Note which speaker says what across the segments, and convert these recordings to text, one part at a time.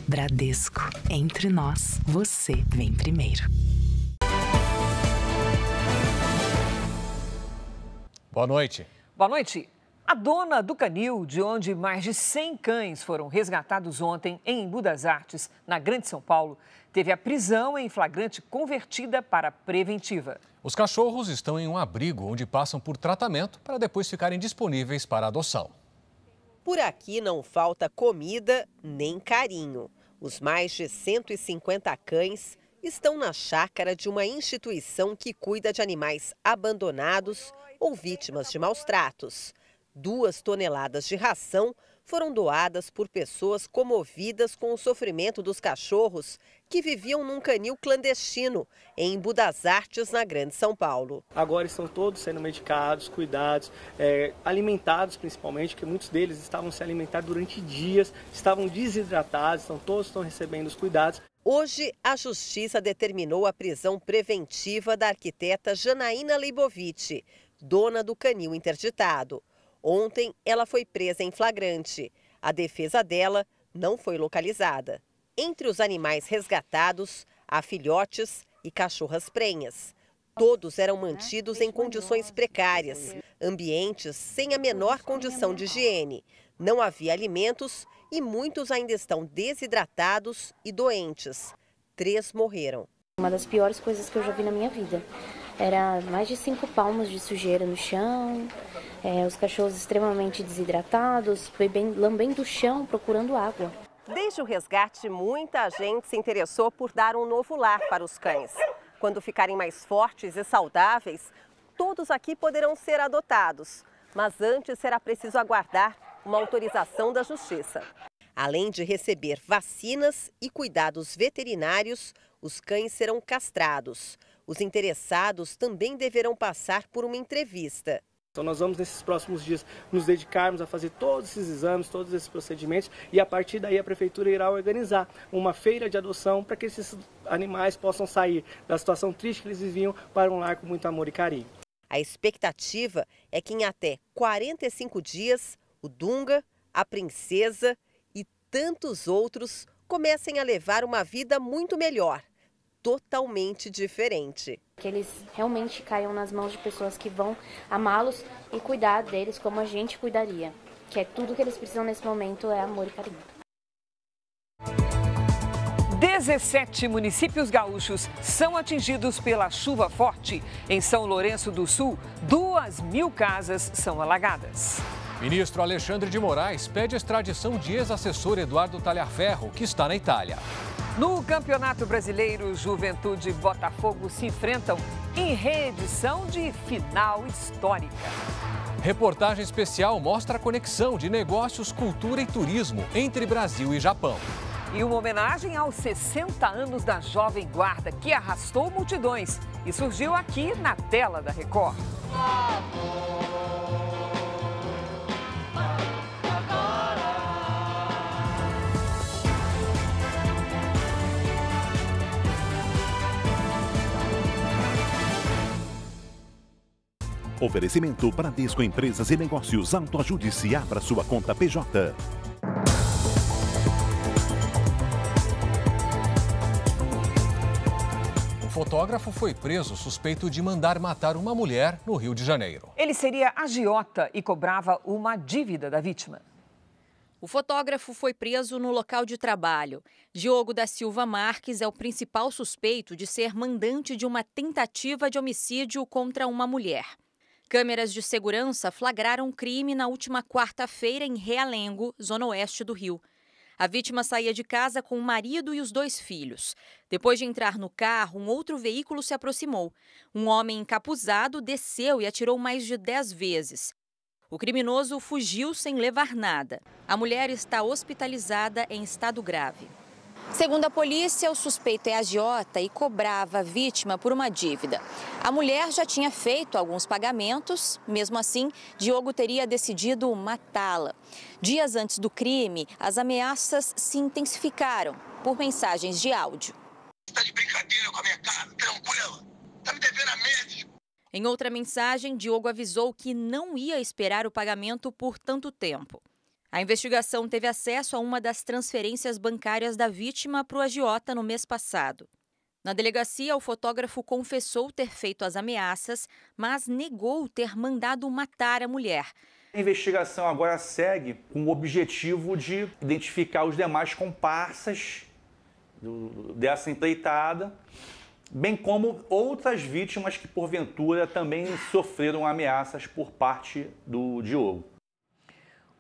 Speaker 1: Bradesco. Entre nós, você vem primeiro.
Speaker 2: Boa noite.
Speaker 3: Boa noite. A dona do canil, de onde mais de 100 cães foram resgatados ontem em Embu das Artes, na Grande São Paulo, teve a prisão em flagrante convertida para preventiva.
Speaker 2: Os cachorros estão em um abrigo onde passam por tratamento para depois ficarem disponíveis para adoção.
Speaker 4: Por aqui não falta comida nem carinho. Os mais de 150 cães estão na chácara de uma instituição que cuida de animais abandonados ou vítimas de maus tratos. 2 toneladas de ração foram doadas por pessoas comovidas com o sofrimento dos cachorros que viviam num canil clandestino em Embu das Artes, na Grande São Paulo.
Speaker 5: Agora estão todos sendo medicados, cuidados, alimentados principalmente, porque muitos deles estavam se alimentando durante dias, estavam desidratados, então todos estão recebendo os cuidados.
Speaker 4: Hoje, a Justiça determinou a prisão preventiva da arquiteta Janaína Leibovitch, dona do canil interditado. Ontem, ela foi presa em flagrante. A defesa dela não foi localizada. Entre os animais resgatados, há filhotes e cachorras prenhas. Todos eram mantidos em condições precárias, ambientes sem a menor condição de higiene. Não havia alimentos e muitos ainda estão desidratados e doentes. 3 morreram.
Speaker 6: Uma das piores coisas que eu já vi na minha vida. Era mais de 5 palmos de sujeira no chão, os cachorros extremamente desidratados, lambendo o chão, procurando água.
Speaker 4: Desde o resgate, muita gente se interessou por dar um novo lar para os cães. Quando ficarem mais fortes e saudáveis, todos aqui poderão ser adotados. Mas antes será preciso aguardar uma autorização da Justiça. Além de receber vacinas e cuidados veterinários, os cães serão castrados. Os interessados também deverão passar por uma entrevista.
Speaker 5: Então nós vamos nesses próximos dias nos dedicarmos a fazer todos esses exames, todos esses procedimentos e a partir daí a Prefeitura irá organizar uma feira de adoção para que esses animais possam sair da situação triste que eles viviam para um lar com muito amor e carinho.
Speaker 4: A expectativa é que em até 45 dias o Dunga, a Princesa e tantos outros comecem a levar uma vida muito melhor, totalmente diferente.
Speaker 6: Que eles realmente caiam nas mãos de pessoas que vão amá-los e cuidar deles como a gente cuidaria. Que é tudo que eles precisam nesse momento, é amor e carinho.
Speaker 3: 17 municípios gaúchos são atingidos pela chuva forte. Em São Lourenço do Sul, 2.000 casas são alagadas.
Speaker 2: Ministro Alexandre de Moraes pede extradição de ex-assessor Eduardo Talhaferro, que está na Itália.
Speaker 3: No Campeonato Brasileiro, Juventude e Botafogo se enfrentam em reedição de final histórica.
Speaker 2: Reportagem especial mostra a conexão de negócios, cultura e turismo entre Brasil e Japão.
Speaker 3: E uma homenagem aos 60 anos da Jovem Guarda, que arrastou multidões e surgiu aqui na tela da Record.
Speaker 7: Oferecimento Bradesco Empresas e Negócios. Autoajude-se, abra sua conta PJ.
Speaker 2: O fotógrafo foi preso suspeito de mandar matar uma mulher no Rio de Janeiro.
Speaker 3: Ele seria agiota e cobrava uma dívida da vítima.
Speaker 8: O fotógrafo foi preso no local de trabalho. Diogo da Silva Marques é o principal suspeito de ser mandante de uma tentativa de homicídio contra uma mulher. Câmeras de segurança flagraram o crime na última quarta-feira em Realengo, zona oeste do Rio. A vítima saía de casa com o marido e os 2 filhos. Depois de entrar no carro, um outro veículo se aproximou. Um homem encapuzado desceu e atirou mais de 10 vezes. O criminoso fugiu sem levar nada. A mulher está hospitalizada em estado grave. Segundo a polícia, o suspeito é agiota e cobrava a vítima por uma dívida. A mulher já tinha feito alguns pagamentos, mesmo assim, Diogo teria decidido matá-la. Dias antes do crime, as ameaças se intensificaram por mensagens de áudio.
Speaker 9: Tá de brincadeira com a minha cara, tranquilo? Tá me devendo a meses.
Speaker 8: Em outra mensagem, Diogo avisou que não ia esperar o pagamento por tanto tempo. A investigação teve acesso a uma das transferências bancárias da vítima para o agiota no mês passado. Na delegacia, o fotógrafo confessou ter feito as ameaças, mas negou ter mandado matar a mulher.
Speaker 10: A investigação agora segue com o objetivo de identificar os demais comparsas dessa empreitada, bem como outras vítimas que, porventura, também sofreram ameaças por parte do Diogo.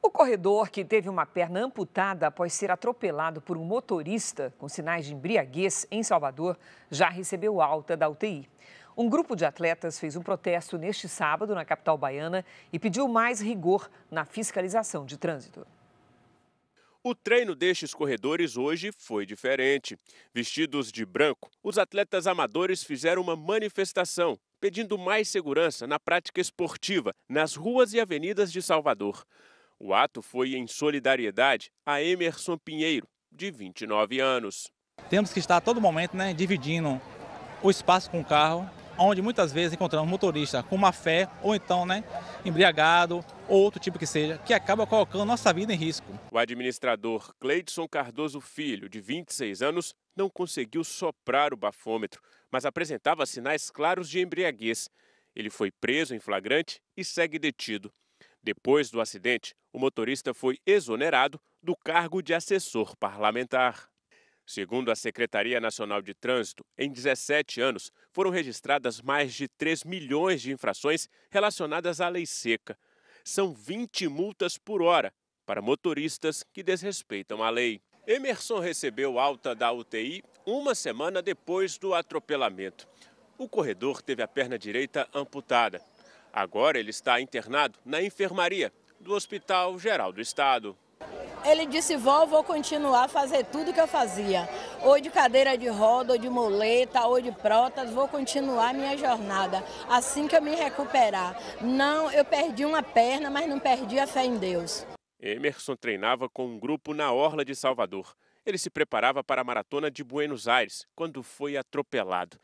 Speaker 3: O corredor, que teve uma perna amputada após ser atropelado por um motorista com sinais de embriaguez em Salvador, já recebeu alta da UTI. Um grupo de atletas fez um protesto neste sábado na capital baiana e pediu mais rigor na fiscalização de trânsito.
Speaker 11: O treino destes corredores hoje foi diferente. Vestidos de branco, os atletas amadores fizeram uma manifestação pedindo mais segurança na prática esportiva nas ruas e avenidas de Salvador. O ato foi em solidariedade a Emerson Pinheiro, de 29 anos.
Speaker 12: Temos que estar a todo momento, dividindo o espaço com o carro, onde muitas vezes encontramos motorista com má fé ou então embriagado ou outro tipo que seja, que acaba colocando nossa vida em risco.
Speaker 11: O administrador Cleidson Cardoso Filho, de 26 anos, não conseguiu soprar o bafômetro, mas apresentava sinais claros de embriaguez. Ele foi preso em flagrante e segue detido. Depois do acidente, o motorista foi exonerado do cargo de assessor parlamentar. Segundo a Secretaria Nacional de Trânsito, em 17 anos foram registradas mais de 3 milhões de infrações relacionadas à lei seca. São 20 multas por hora para motoristas que desrespeitam a lei. Emerson recebeu alta da UTI uma semana depois do atropelamento. O corredor teve a perna direita amputada. Agora ele está internado na enfermaria do Hospital Geral do Estado.
Speaker 13: Ele disse, vou continuar a fazer tudo que eu fazia. Ou de cadeira de roda, ou de muleta, ou de prótese, vou continuar a minha jornada. Assim que eu me recuperar. Não, eu perdi uma perna, mas não perdi a fé em Deus.
Speaker 11: Emerson treinava com um grupo na Orla de Salvador. Ele se preparava para a maratona de Buenos Aires, quando foi atropelado.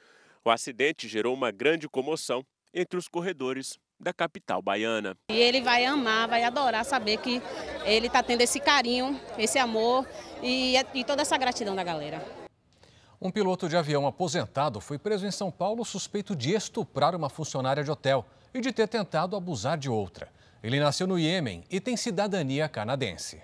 Speaker 11: O acidente gerou uma grande comoção entre os corredores da capital baiana.
Speaker 14: E ele vai amar, vai adorar saber que ele está tendo esse carinho, esse amor e toda essa gratidão da galera.
Speaker 2: Um piloto de avião aposentado foi preso em São Paulo suspeito de estuprar uma funcionária de hotel e de ter tentado abusar de outra. Ele nasceu no Iêmen e tem cidadania canadense.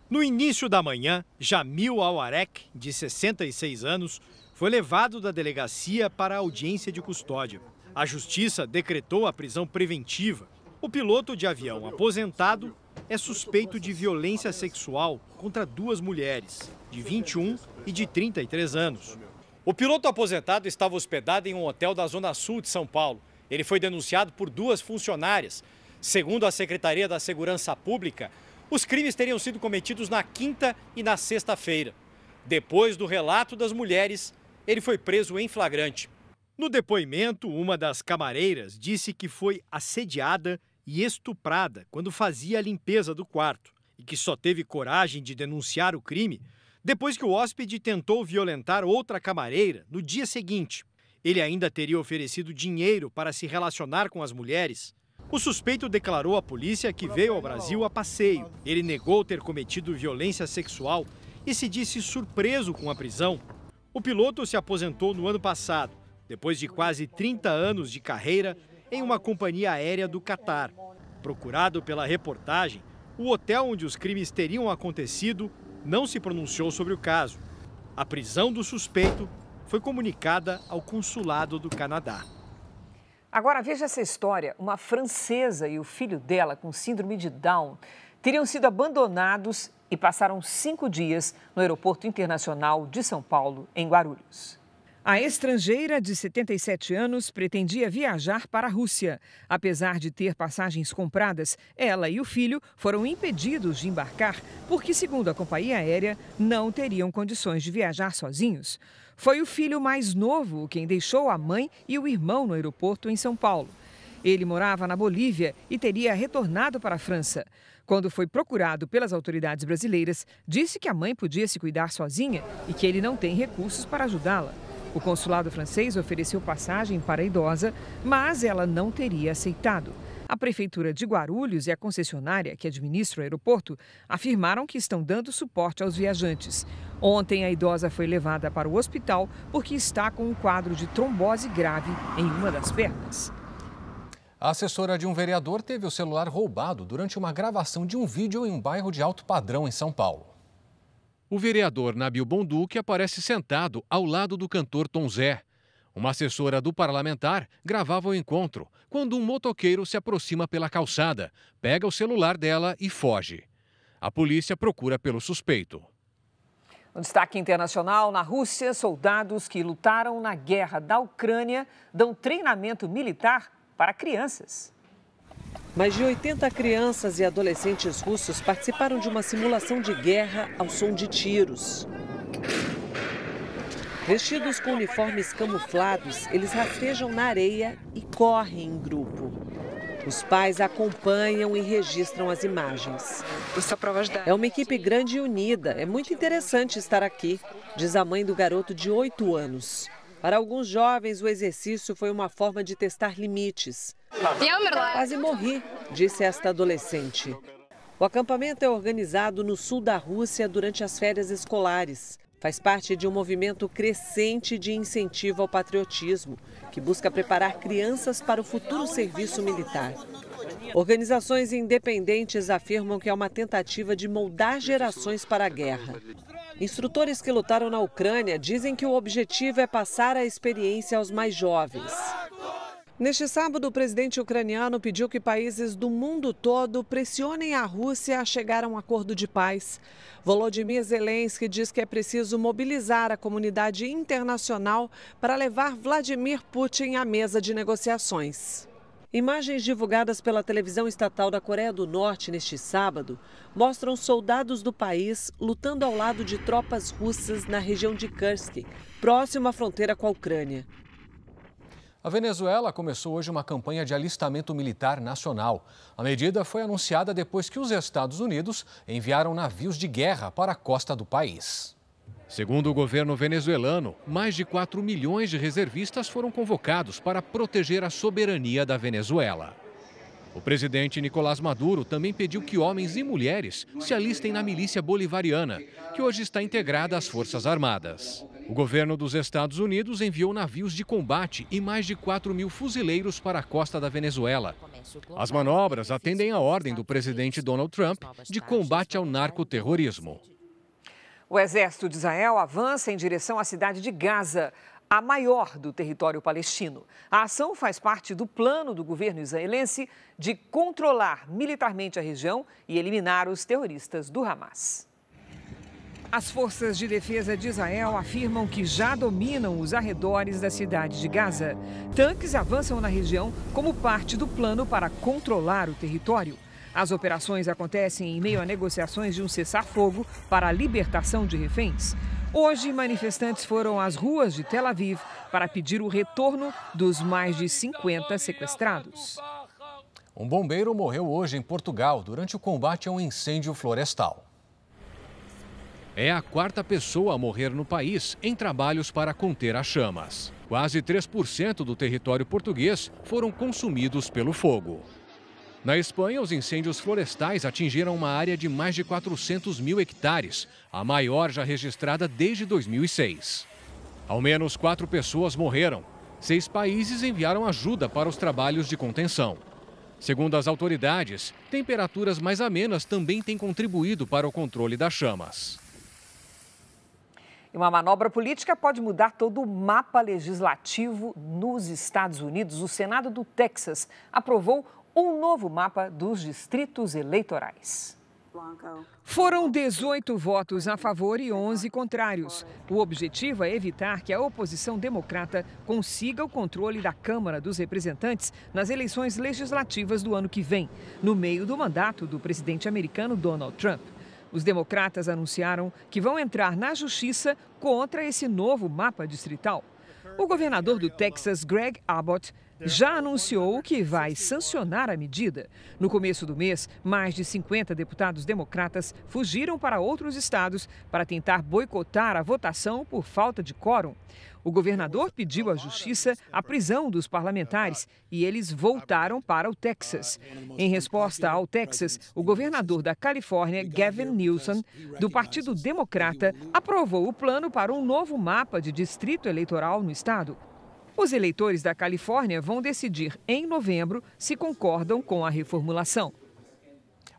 Speaker 15: No início da manhã, Jamil Al-Arek, de 66 anos, foi levado da delegacia para a audiência de custódia. A justiça decretou a prisão preventiva. O piloto de avião aposentado é suspeito de violência sexual contra duas mulheres, de 21 e de 33 anos. O piloto aposentado estava hospedado em um hotel da Zona Sul de São Paulo. Ele foi denunciado por duas funcionárias. Segundo a Secretaria da Segurança Pública, os crimes teriam sido cometidos na quinta e na sexta-feira. Depois do relato das mulheres, ele foi preso em flagrante. No depoimento, uma das camareiras disse que foi assediada e estuprada quando fazia a limpeza do quarto e que só teve coragem de denunciar o crime depois que o hóspede tentou violentar outra camareira no dia seguinte. Ele ainda teria oferecido dinheiro para se relacionar com as mulheres. O suspeito declarou à polícia que veio ao Brasil a passeio. Ele negou ter cometido violência sexual e se disse surpreso com a prisão. O piloto se aposentou no ano passado, depois de quase 30 anos de carreira em uma companhia aérea do Catar. Procurado pela reportagem, o hotel onde os crimes teriam acontecido não se pronunciou sobre o caso. A prisão do suspeito foi comunicada ao consulado do Canadá.
Speaker 3: Agora veja essa história. Uma francesa e o filho dela com síndrome de Down teriam sido abandonados e passaram 5 dias no Aeroporto Internacional de São Paulo, em Guarulhos. A estrangeira de 77 anos pretendia viajar para a Rússia. Apesar de ter passagens compradas, ela e o filho foram impedidos de embarcar porque, segundo a companhia aérea, não teriam condições de viajar sozinhos. Foi o filho mais novo quem deixou a mãe e o irmão no aeroporto em São Paulo. Ele morava na Bolívia e teria retornado para a França. Quando foi procurado pelas autoridades brasileiras, disse que a mãe podia se cuidar sozinha e que ele não tem recursos para ajudá-la. O consulado francês ofereceu passagem para a idosa, mas ela não teria aceitado. A Prefeitura de Guarulhos e a concessionária que administra o aeroporto afirmaram que estão dando suporte aos viajantes. Ontem, a idosa foi levada para o hospital porque está com um quadro de trombose grave em uma das pernas.
Speaker 2: A assessora de um vereador teve o celular roubado durante uma gravação de um vídeo em um bairro de alto padrão em São Paulo. O vereador Nabil Bonduque aparece sentado ao lado do cantor Tom Zé. Uma assessora do parlamentar gravava o encontro quando um motoqueiro se aproxima pela calçada, pega o celular dela e foge. A polícia procura pelo suspeito.
Speaker 3: Um destaque internacional: na Rússia, soldados que lutaram na guerra da Ucrânia dão treinamento militar para crianças.
Speaker 16: Mais de 80 crianças e adolescentes russos participaram de uma simulação de guerra ao som de tiros. Vestidos com uniformes camuflados, eles rastejam na areia e correm em grupo. Os pais acompanham e registram as imagens. É uma equipe grande e unida. É muito interessante estar aqui, diz a mãe do garoto de 8 anos. Para alguns jovens, o exercício foi uma forma de testar limites. Quase morri, disse esta adolescente. O acampamento é organizado no sul da Rússia durante as férias escolares. Faz parte de um movimento crescente de incentivo ao patriotismo, que busca preparar crianças para o futuro serviço militar. Organizações independentes afirmam que é uma tentativa de moldar gerações para a guerra. Instrutores que lutaram na Ucrânia dizem que o objetivo é passar a experiência aos mais jovens. Neste sábado, o presidente ucraniano pediu que países do mundo todo pressionem a Rússia a chegar a um acordo de paz. Volodymyr Zelensky diz que é preciso mobilizar a comunidade internacional para levar Vladimir Putin à mesa de negociações. Imagens divulgadas pela televisão estatal da Coreia do Norte neste sábado mostram soldados do país lutando ao lado de tropas russas na região de Kursk, próximo à fronteira com a Ucrânia.
Speaker 2: A Venezuela começou hoje uma campanha de alistamento militar nacional. A medida foi anunciada depois que os Estados Unidos enviaram navios de guerra para a costa do país. Segundo o governo venezuelano, mais de 4 milhões de reservistas foram convocados para proteger a soberania da Venezuela. O presidente Nicolás Maduro também pediu que homens e mulheres se alistem na milícia bolivariana, que hoje está integrada às Forças Armadas. O governo dos Estados Unidos enviou navios de combate e mais de 4 mil fuzileiros para a costa da Venezuela. As manobras atendem à ordem do presidente Donald Trump de combate ao narcoterrorismo.
Speaker 3: O exército de Israel avança em direção à cidade de Gaza, a maior do território palestino. A ação faz parte do plano do governo israelense de controlar militarmente a região e eliminar os terroristas do Hamas. As forças de defesa de Israel afirmam que já dominam os arredores da cidade de Gaza. Tanques avançam na região como parte do plano para controlar o território. As operações acontecem em meio a negociações de um cessar-fogo para a libertação de reféns. Hoje, manifestantes foram às ruas de Tel Aviv para pedir o retorno dos mais de 50 sequestrados.
Speaker 2: Um bombeiro morreu hoje em Portugal durante o combate a um incêndio florestal. É a 4ª pessoa a morrer no país em trabalhos para conter as chamas. Quase 3% do território português foram consumidos pelo fogo. Na Espanha, os incêndios florestais atingiram uma área de mais de 400 mil hectares, a maior já registrada desde 2006. Ao menos 4 pessoas morreram. 6 países enviaram ajuda para os trabalhos de contenção. Segundo as autoridades, temperaturas mais amenas também têm contribuído para o controle das chamas.
Speaker 3: Uma manobra política pode mudar todo o mapa legislativo nos Estados Unidos. O Senado do Texas aprovou um novo mapa dos distritos eleitorais. Foram 18 votos a favor e 11 contrários. O objetivo é evitar que a oposição democrata consiga o controle da Câmara dos Representantes nas eleições legislativas do ano que vem, no meio do mandato do presidente americano Donald Trump. Os democratas anunciaram que vão entrar na justiça contra esse novo mapa distrital. O governador do Texas, Greg Abbott, já anunciou que vai sancionar a medida. No começo do mês, mais de 50 deputados democratas fugiram para outros estados para tentar boicotar a votação por falta de quórum. O governador pediu à justiça a prisão dos parlamentares e eles voltaram para o Texas. Em resposta ao Texas, o governador da Califórnia, Gavin Newsom, do Partido Democrata, aprovou o plano para um novo mapa de distrito eleitoral no estado. Os eleitores da Califórnia vão decidir em novembro se concordam com a reformulação.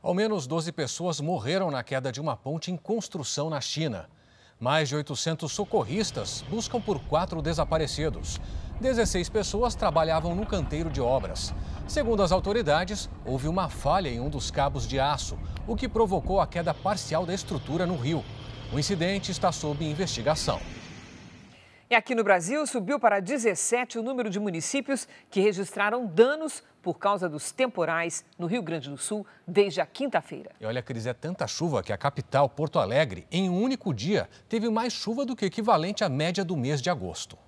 Speaker 2: Ao menos 12 pessoas morreram na queda de uma ponte em construção na China. Mais de 800 socorristas buscam por 4 desaparecidos. 16 pessoas trabalhavam no canteiro de obras. Segundo as autoridades, houve uma falha em um dos cabos de aço, o que provocou a queda parcial da estrutura no rio. O incidente está sob investigação.
Speaker 3: E aqui no Brasil, subiu para 17 o número de municípios que registraram danos por causa dos temporais no Rio Grande do Sul desde a quinta-feira.
Speaker 2: E olha, Cris, é tanta chuva que a capital, Porto Alegre, em um único dia, teve mais chuva do que o equivalente à média do mês de agosto.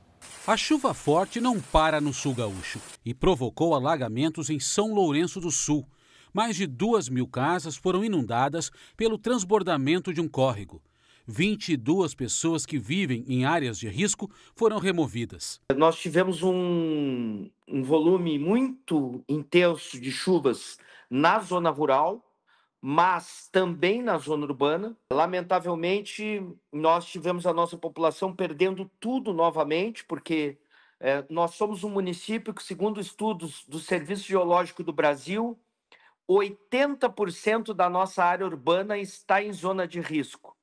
Speaker 17: A chuva forte não para no sul gaúcho e provocou alagamentos em São Lourenço do Sul. Mais de 2.000 casas foram inundadas pelo transbordamento de um córrego. 22 pessoas que vivem em áreas de risco foram removidas.
Speaker 18: Nós tivemos um volume muito intenso de chuvas na zona rural, mas também na zona urbana. Lamentavelmente, nós tivemos a nossa população perdendo tudo novamente, porque nós somos um município que, segundo estudos do Serviço Geológico do Brasil, 80% da nossa área urbana está em zona de risco.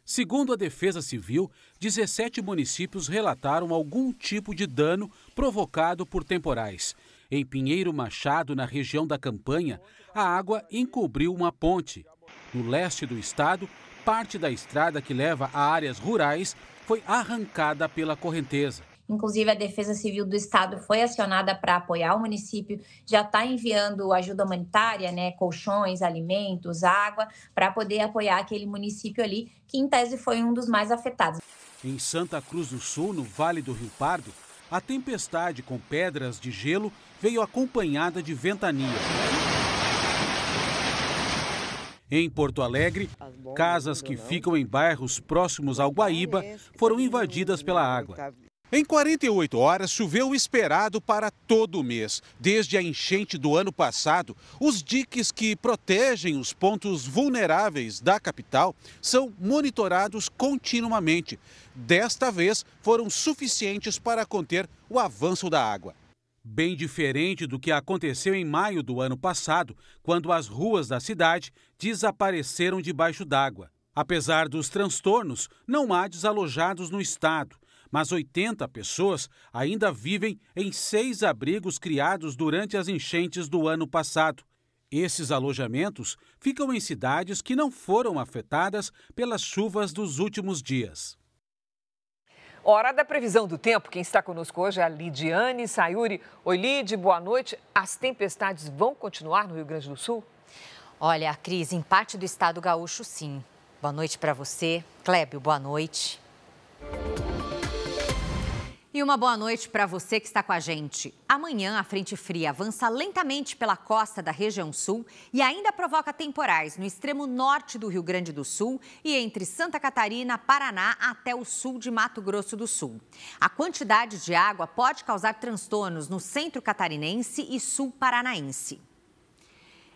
Speaker 17: Segundo a Defesa Civil, 17 municípios relataram algum tipo de dano provocado por temporais. Em Pinheiro Machado, na região da Campanha, a água encobriu uma ponte. No leste do estado, parte da estrada que leva a áreas rurais foi arrancada pela correnteza.
Speaker 19: Inclusive, a Defesa Civil do Estado foi acionada para apoiar o município, já está enviando ajuda humanitária, colchões, alimentos, água, para poder apoiar aquele município ali, que em tese foi um dos mais afetados.
Speaker 17: Em Santa Cruz do Sul, no Vale do Rio Pardo, a tempestade com pedras de gelo veio acompanhada de ventania. Em Porto Alegre, casas que ficam em bairros próximos ao Guaíba foram invadidas pela água.
Speaker 20: Em 48 horas, choveu o esperado para todo o mês. Desde a enchente do ano passado, os diques que protegem os pontos vulneráveis da capital são monitorados continuamente. Desta vez, foram suficientes para conter o avanço da água.
Speaker 17: Bem diferente do que aconteceu em maio do ano passado, quando as ruas da cidade desapareceram debaixo d'água. Apesar dos transtornos, não há desalojados no estado. Mas 80 pessoas ainda vivem em 6 abrigos criados durante as enchentes do ano passado. Esses alojamentos ficam em cidades que não foram afetadas pelas chuvas dos últimos dias.
Speaker 3: Hora da previsão do tempo. Quem está conosco hoje é a Lidiane Sayuri. Oi, Lid, boa noite. As tempestades vão continuar no Rio Grande do Sul?
Speaker 21: Olha, Cris, em parte do estado gaúcho, sim. Boa noite para você. Clébio, boa noite. E uma boa noite para você que está com a gente. Amanhã, a frente fria avança lentamente pela costa da região sul e ainda provoca temporais no extremo norte do Rio Grande do Sul e entre Santa Catarina, Paraná até o sul de Mato Grosso do Sul. A quantidade de água pode causar transtornos no centro catarinense e sul paranaense.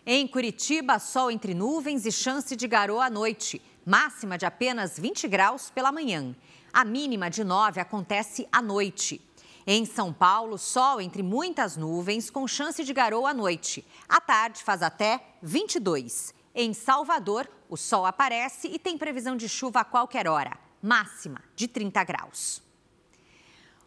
Speaker 21: Em Curitiba, sol entre nuvens e chance de garoa à noite. Máxima de apenas 20 graus pela manhã. A mínima de 9 acontece à noite. Em São Paulo, sol entre muitas nuvens, com chance de garoa à noite. À tarde faz até 22. Em Salvador, o sol aparece e tem previsão de chuva a qualquer hora. Máxima de 30 graus.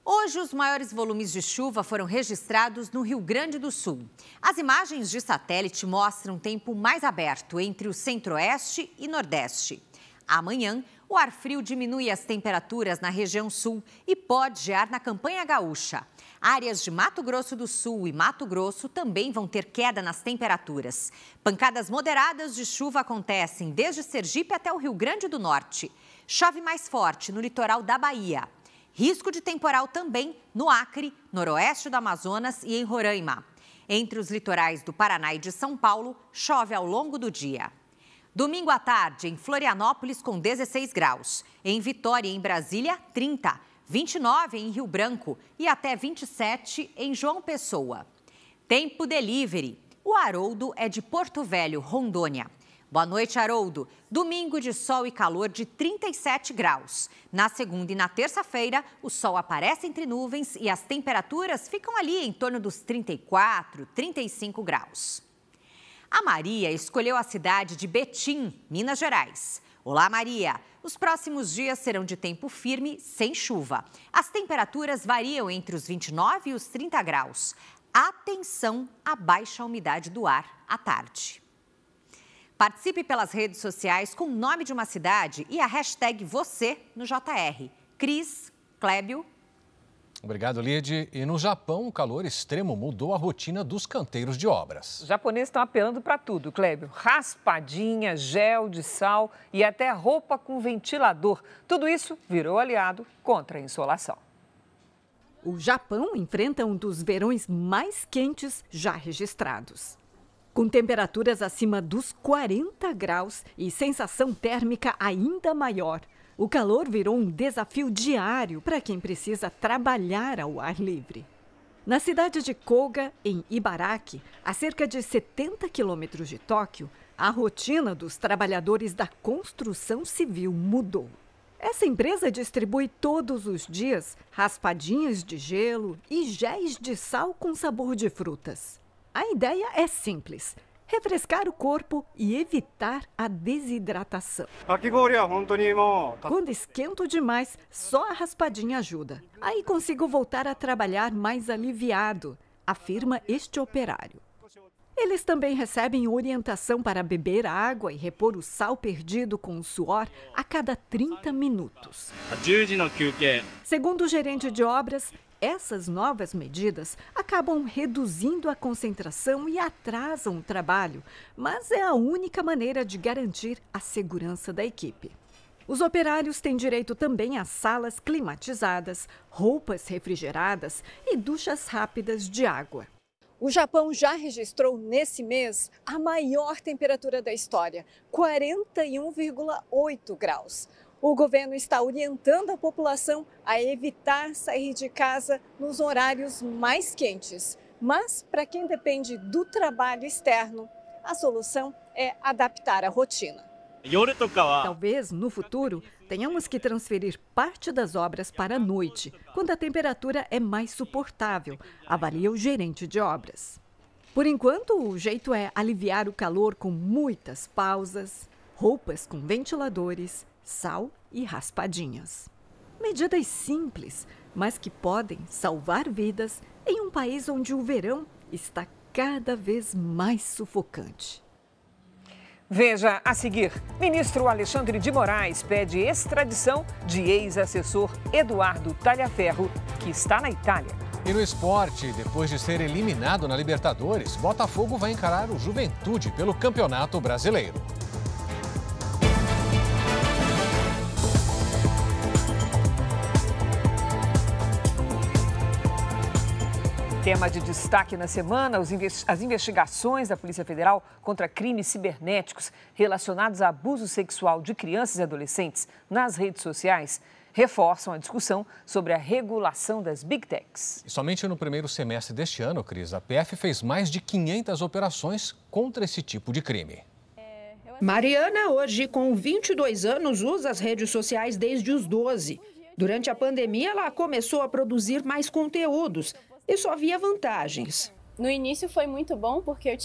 Speaker 21: Hoje, os maiores volumes de chuva foram registrados no Rio Grande do Sul. As imagens de satélite mostram um tempo mais aberto entre o centro-oeste e nordeste. Amanhã, o ar frio diminui as temperaturas na região sul e pode gear na campanha gaúcha. Áreas de Mato Grosso do Sul e Mato Grosso também vão ter queda nas temperaturas. Pancadas moderadas de chuva acontecem desde Sergipe até o Rio Grande do Norte. Chove mais forte no litoral da Bahia. Risco de temporal também no Acre, noroeste do Amazonas e em Roraima. Entre os litorais do Paraná e de São Paulo, chove ao longo do dia. Domingo à tarde, em Florianópolis, com 16 graus. Em Vitória e em Brasília, 30. 29 em Rio Branco e até 27 em João Pessoa. Tempo delivery. O Haroldo é de Porto Velho, Rondônia. Boa noite, Haroldo. Domingo de sol e calor de 37 graus. Na segunda e na terça-feira, o sol aparece entre nuvens e as temperaturas ficam ali em torno dos 34, 35 graus. A Maria escolheu a cidade de Betim, Minas Gerais. Olá, Maria. Os próximos dias serão de tempo firme, sem chuva. As temperaturas variam entre os 29 e os 30 graus. Atenção à baixa umidade do ar à tarde. Participe pelas redes sociais com o nome de uma cidade e a hashtag você no JR. Cris, Clébio.
Speaker 2: Obrigado, Lide. E no Japão, o calor extremo mudou a rotina dos canteiros de obras.
Speaker 3: Os japoneses estão apelando para tudo, Clébio. Raspadinha, gel de sal e até roupa com ventilador. Tudo isso virou aliado contra a insolação.
Speaker 1: O Japão enfrenta um dos verões mais quentes já registrados. Com temperaturas acima dos 40 graus e sensação térmica ainda maior, o calor virou um desafio diário para quem precisa trabalhar ao ar livre. Na cidade de Koga, em Ibaraki, a cerca de 70 quilômetros de Tóquio, a rotina dos trabalhadores da construção civil mudou. Essa empresa distribui todos os dias raspadinhas de gelo e géis de sal com sabor de frutas. A ideia é simples: refrescar o corpo e evitar a desidratação. Quando esquento demais, só a raspadinha ajuda. Aí consigo voltar a trabalhar mais aliviado, afirma este operário. Eles também recebem orientação para beber água e repor o sal perdido com o suor a cada 30 minutos. Segundo o gerente de obras, essas novas medidas acabam reduzindo a concentração e atrasam o trabalho, mas é a única maneira de garantir a segurança da equipe. Os operários têm direito também a salas climatizadas, roupas refrigeradas e duchas rápidas de água.
Speaker 22: O Japão já registrou nesse mês a maior temperatura da história, 41,8 graus. O governo está orientando a população a evitar sair de casa nos horários mais quentes. Mas, para quem depende do trabalho externo, a solução é adaptar a rotina.
Speaker 1: Talvez, no futuro, tenhamos que transferir parte das obras para a noite, quando a temperatura é mais suportável, avalia o gerente de obras. Por enquanto, o jeito é aliviar o calor com muitas pausas, roupas com ventiladores, sal e raspadinhas. Medidas simples, mas que podem salvar vidas em um país onde o verão está cada vez mais sufocante.
Speaker 3: Veja a seguir, ministro Alexandre de Moraes pede extradição de ex-assessor Eduardo Talhaferro, que está na Itália.
Speaker 2: E no esporte, depois de ser eliminado na Libertadores, Botafogo vai encarar o Juventude pelo Campeonato Brasileiro.
Speaker 3: Tema de destaque na semana, as investigações da Polícia Federal contra crimes cibernéticos relacionados a abuso sexual de crianças e adolescentes nas redes sociais reforçam a discussão sobre a regulação das Big Techs.
Speaker 2: E somente no primeiro semestre deste ano, Cris, a PF fez mais de 500 operações contra esse tipo de crime.
Speaker 23: Mariana, hoje com 22 anos, usa as redes sociais desde os 12. Durante a pandemia, ela começou a produzir mais conteúdos e só via vantagens.
Speaker 24: No início foi muito bom porque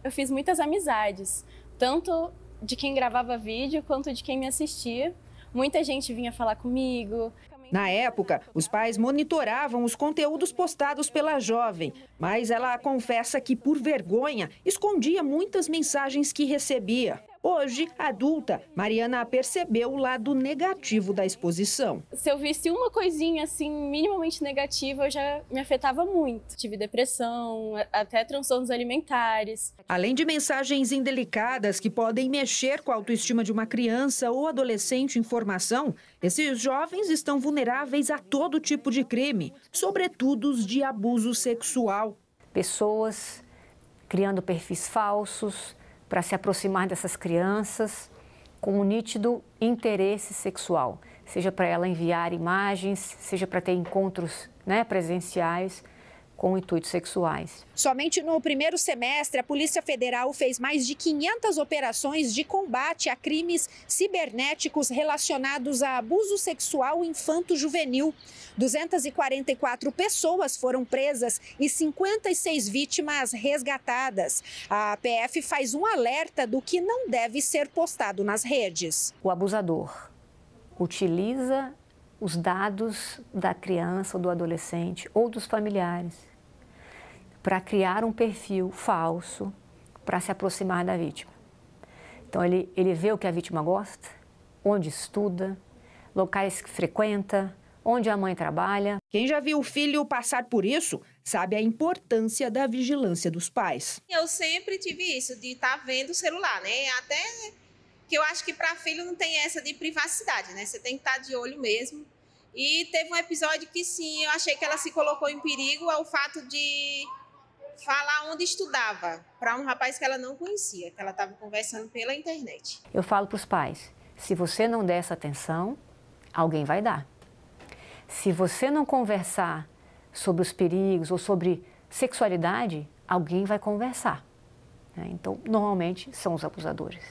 Speaker 24: eu fiz muitas amizades, tanto de quem gravava vídeo quanto de quem me assistia. Muita gente vinha falar comigo.
Speaker 23: Na época, os pais monitoravam os conteúdos postados pela jovem, mas ela confessa que, por vergonha, escondia muitas mensagens que recebia. Hoje, adulta, Mariana percebeu o lado negativo da exposição.
Speaker 24: Se eu visse uma coisinha assim minimamente negativa, eu já me afetava muito. Tive depressão, até transtornos alimentares.
Speaker 23: Além de mensagens indelicadas que podem mexer com a autoestima de uma criança ou adolescente em formação, esses jovens estão vulneráveis a todo tipo de crime, sobretudo os de abuso sexual.
Speaker 4: Pessoas criando perfis falsos para se aproximar dessas crianças com um nítido interesse sexual, seja para ela enviar imagens, seja para ter encontros presenciais com intuitos sexuais.
Speaker 23: Somente no primeiro semestre, a Polícia Federal fez mais de 500 operações de combate a crimes cibernéticos relacionados a abuso sexual infanto-juvenil. 244 pessoas foram presas e 56 vítimas resgatadas. A PF faz um alerta do que não deve ser postado nas redes.
Speaker 4: O abusador utiliza os dados da criança ou do adolescente ou dos familiares para criar um perfil falso para se aproximar da vítima. Então, ele vê o que a vítima gosta, onde estuda, locais que frequenta, onde a mãe trabalha.
Speaker 23: Quem já viu o filho passar por isso sabe a importância da vigilância dos pais.
Speaker 5: Eu sempre tive isso, de estar vendo o celular, né? Até que eu acho que para filho não tem essa de privacidade, né? Você tem que estar de olho mesmo. E teve um episódio que sim, eu achei que ela se colocou em perigo ao fato de falar onde estudava para um rapaz que ela não conhecia, que ela estava conversando pela internet.
Speaker 4: Eu falo para os pais, se você não der essa atenção, alguém vai dar. Se você não conversar sobre os perigos ou sobre sexualidade, alguém vai conversar. Então, normalmente, são os abusadores.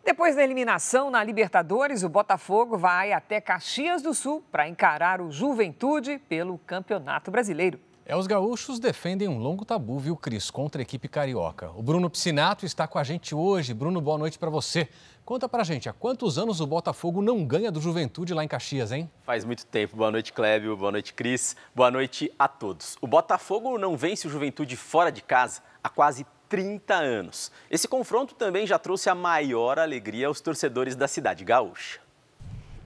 Speaker 3: Depois da eliminação na Libertadores, o Botafogo vai até Caxias do Sul para encarar o Juventude pelo Campeonato Brasileiro.
Speaker 2: Os gaúchos defendem um longo tabu, viu, Cris, contra a equipe carioca. O Bruno Piscinato está com a gente hoje. Bruno, boa noite para você. Conta pra gente, há quantos anos o Botafogo não ganha do Juventude lá em Caxias, hein?
Speaker 6: Faz muito tempo. Boa noite, Clébio. Boa noite, Cris. Boa noite a todos. O Botafogo não vence o Juventude fora de casa há quase 30 anos. Esse confronto também já trouxe a maior alegria aos torcedores da cidade gaúcha.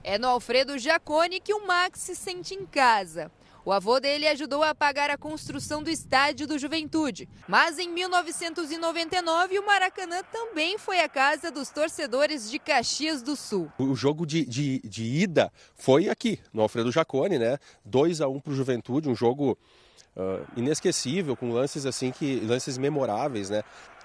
Speaker 7: É no Alfredo Jaconi que o Max se sente em casa. O avô dele ajudou a pagar a construção do estádio do Juventude. Mas em 1999, o Maracanã também foi a casa dos torcedores de Caxias do Sul.
Speaker 25: O jogo de ida foi aqui, no Alfredo Jaconi, né? 2-1 para o Juventude, um jogo inesquecível, com lances assim lances memoráveis, né?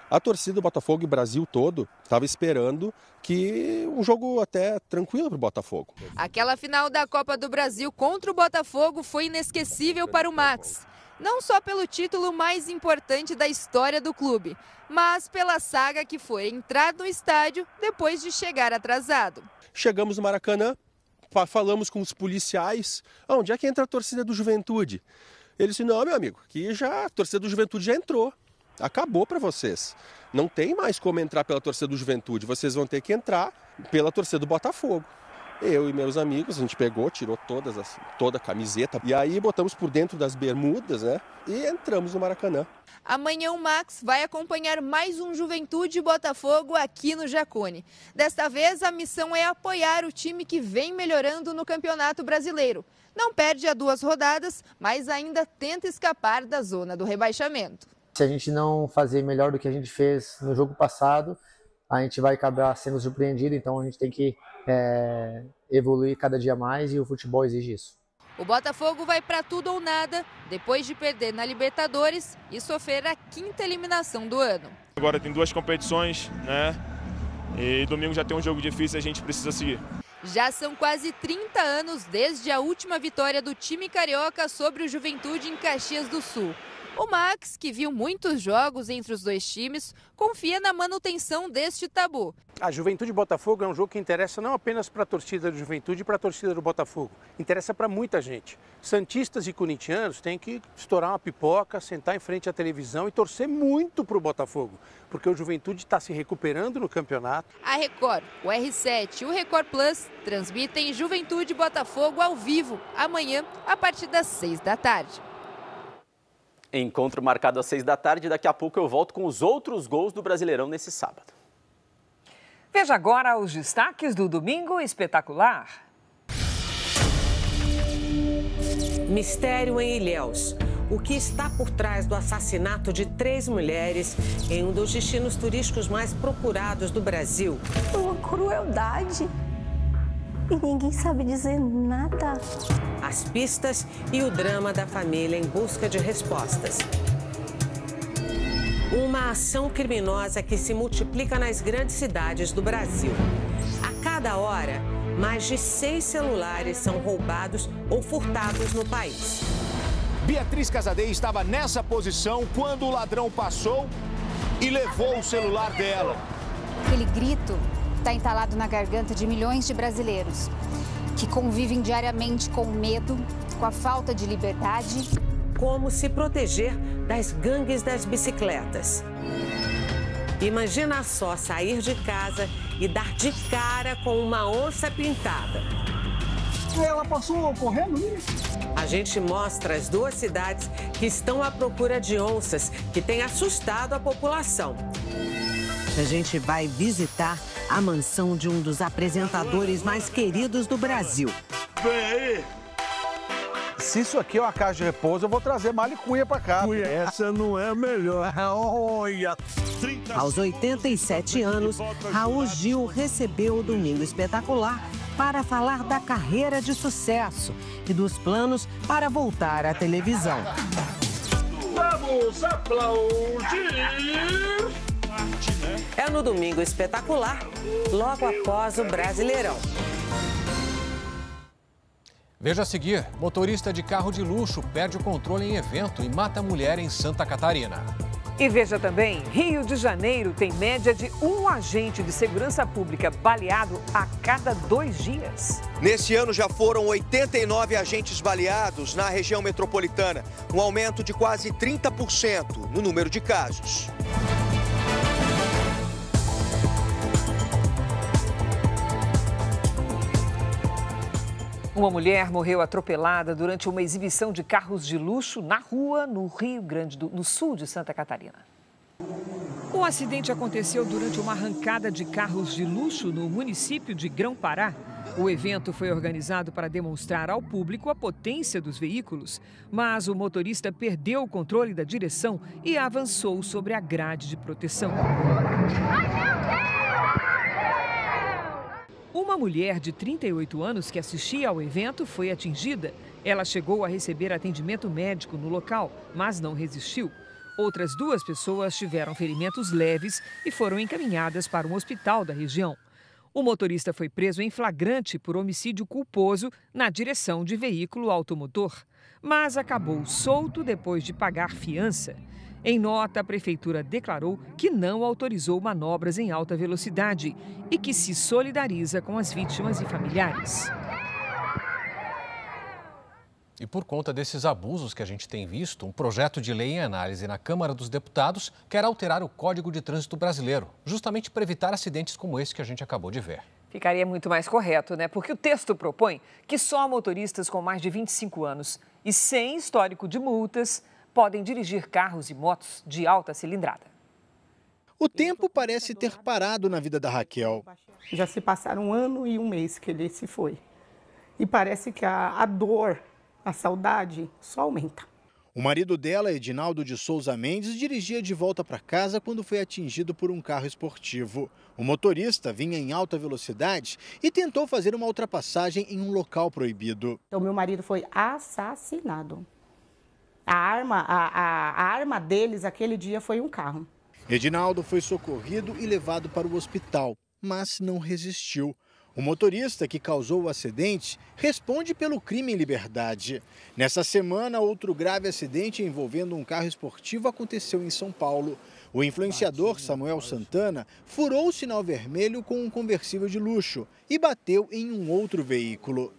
Speaker 25: A torcida do Botafogo e o Brasil todo estava esperando que um jogo até tranquilo para o Botafogo.
Speaker 7: Aquela final da Copa do Brasil contra o Botafogo foi inesquecível para o Max. Não só pelo título mais importante da história do clube, mas pela saga que foi entrar no estádio depois de chegar atrasado.
Speaker 25: Chegamos no Maracanã, falamos com os policiais, onde é que entra a torcida do Juventude? Ele disse, não, meu amigo, aqui já a torcida do Juventude já entrou. Acabou para vocês. Não tem mais como entrar pela torcida do Juventude. Vocês vão ter que entrar pela torcida do Botafogo. Eu e meus amigos, a gente pegou, tirou toda a camiseta. E aí botamos por dentro das bermudas, né? E entramos no Maracanã.
Speaker 7: Amanhã o Max vai acompanhar mais um Juventude Botafogo aqui no Jaconi. Desta vez a missão é apoiar o time que vem melhorando no Campeonato Brasileiro. Não perde a 2 rodadas, mas ainda tenta escapar da zona do rebaixamento.
Speaker 26: Se a gente não fazer melhor do que a gente fez no jogo passado, a gente vai acabar sendo surpreendido, então a gente tem que evoluir cada dia mais e o futebol exige isso.
Speaker 7: O Botafogo vai para tudo ou nada, depois de perder na Libertadores e sofrer a 5ª eliminação do ano.
Speaker 27: Agora tem 2 competições, né? E domingo já tem um jogo difícil e a gente precisa seguir.
Speaker 7: Já são quase 30 anos desde a última vitória do time carioca sobre o Juventude em Caxias do Sul. O Max, que viu muitos jogos entre os dois times, confia na manutenção deste tabu.
Speaker 28: A Juventude e Botafogo é um jogo que interessa não apenas para a torcida do Juventude e para a torcida do Botafogo. Interessa para muita gente. Santistas e corintianos têm que estourar uma pipoca, sentar em frente à televisão e torcer muito para o Botafogo, porque o Juventude está se recuperando no campeonato.
Speaker 7: A Record, o R7 e o Record Plus transmitem Juventude e Botafogo ao vivo, amanhã, a partir das 6 da tarde.
Speaker 6: Encontro marcado às 6 da tarde. Daqui a pouco eu volto com os outros gols do Brasileirão nesse sábado.
Speaker 3: Veja agora os destaques do Domingo Espetacular.
Speaker 16: Mistério em Ilhéus. O que está por trás do assassinato de 3 mulheres em um dos destinos turísticos mais procurados do Brasil?
Speaker 8: Uma crueldade. E ninguém sabe dizer nada.
Speaker 16: As pistas e o drama da família em busca de respostas. Uma ação criminosa que se multiplica nas grandes cidades do Brasil. A cada hora, mais de 6 celulares são roubados ou furtados no país.
Speaker 9: Beatriz Casadei estava nessa posição quando o ladrão passou e levou o celular dela.
Speaker 10: Aquele grito está entalado na garganta de milhões de brasileiros que convivem diariamente com o medo, com a falta de liberdade.
Speaker 16: Como se proteger das gangues das bicicletas. Imagina só sair de casa e dar de cara com uma onça pintada.
Speaker 11: Ela passou correndo, né?
Speaker 16: A gente mostra as 2 cidades que estão à procura de onças que têm assustado a população. A gente vai visitar a mansão de um dos apresentadores mais queridos do Brasil.
Speaker 11: Vem aí! Se isso aqui é uma casa de repouso, eu vou trazer Malicunha pra cá. Essa não é a melhor. Olha!
Speaker 16: Aos 87 anos, Raul Gil recebeu o Domingo Espetacular para falar da carreira de sucesso e dos planos para voltar à televisão.
Speaker 11: Vamos aplaudir!
Speaker 16: É no Domingo Espetacular, logo após o Brasileirão.
Speaker 2: Veja a seguir, motorista de carro de luxo perde o controle em evento e mata mulher em Santa Catarina.
Speaker 3: E veja também, Rio de Janeiro tem média de 1 agente de segurança pública baleado a cada 2 dias.
Speaker 12: Nesse ano já foram 89 agentes baleados na região metropolitana, um aumento de quase 30% no número de casos.
Speaker 3: Uma mulher morreu atropelada durante uma exibição de carros de luxo na rua, no Rio Grande do no sul de Santa Catarina. O acidente aconteceu durante uma arrancada de carros de luxo no município de Grão-Pará. O evento foi organizado para demonstrar ao público a potência dos veículos, mas o motorista perdeu o controle da direção e avançou sobre a grade de proteção. Uma mulher de 38 anos que assistia ao evento foi atingida. Ela chegou a receber atendimento médico no local, mas não resistiu. Outras 2 pessoas tiveram ferimentos leves e foram encaminhadas para um hospital da região. O motorista foi preso em flagrante por homicídio culposo na direção de veículo automotor, mas acabou solto depois de pagar fiança. Em nota, a prefeitura declarou que não autorizou manobras em alta velocidade e que se solidariza com as vítimas e familiares.
Speaker 2: E por conta desses abusos que a gente tem visto, um projeto de lei em análise na Câmara dos Deputados quer alterar o Código de Trânsito Brasileiro, justamente para evitar acidentes como esse que a gente acabou de ver.
Speaker 3: Ficaria muito mais correto, né? Porque o texto propõe que só motoristas com mais de 25 anos e sem histórico de multas podem dirigir carros e motos de alta cilindrada.
Speaker 13: O tempo parece ter parado na vida da Raquel.
Speaker 14: Já se passaram 1 ano e 1 mês que ele se foi. E parece que a dor, a saudade só aumenta.
Speaker 13: O marido dela, Edinaldo de Souza Mendes, dirigia de volta para casa quando foi atingido por um carro esportivo. O motorista vinha em alta velocidade e tentou fazer uma ultrapassagem em um local proibido.
Speaker 14: Então, meu marido foi assassinado. A arma deles aquele dia foi um carro.
Speaker 13: Edinaldo foi socorrido e levado para o hospital, mas não resistiu. O motorista que causou o acidente responde pelo crime em liberdade. Nessa semana, outro grave acidente envolvendo um carro esportivo aconteceu em São Paulo. O influenciador Samuel Santana furou o sinal vermelho com um conversível de luxo e bateu em um outro veículo.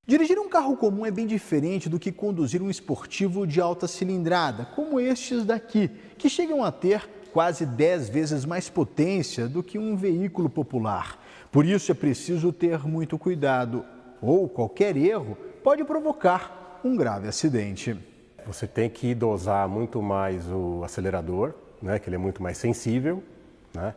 Speaker 15: Dirigir um carro comum é bem diferente do que conduzir um esportivo de alta cilindrada, como estes daqui, que chegam a ter quase 10 vezes mais potência do que um veículo popular. Por isso é preciso ter muito cuidado, ou qualquer erro pode provocar um grave acidente.
Speaker 1: Você tem que dosar muito mais o acelerador, né, que ele é muito mais sensível, né?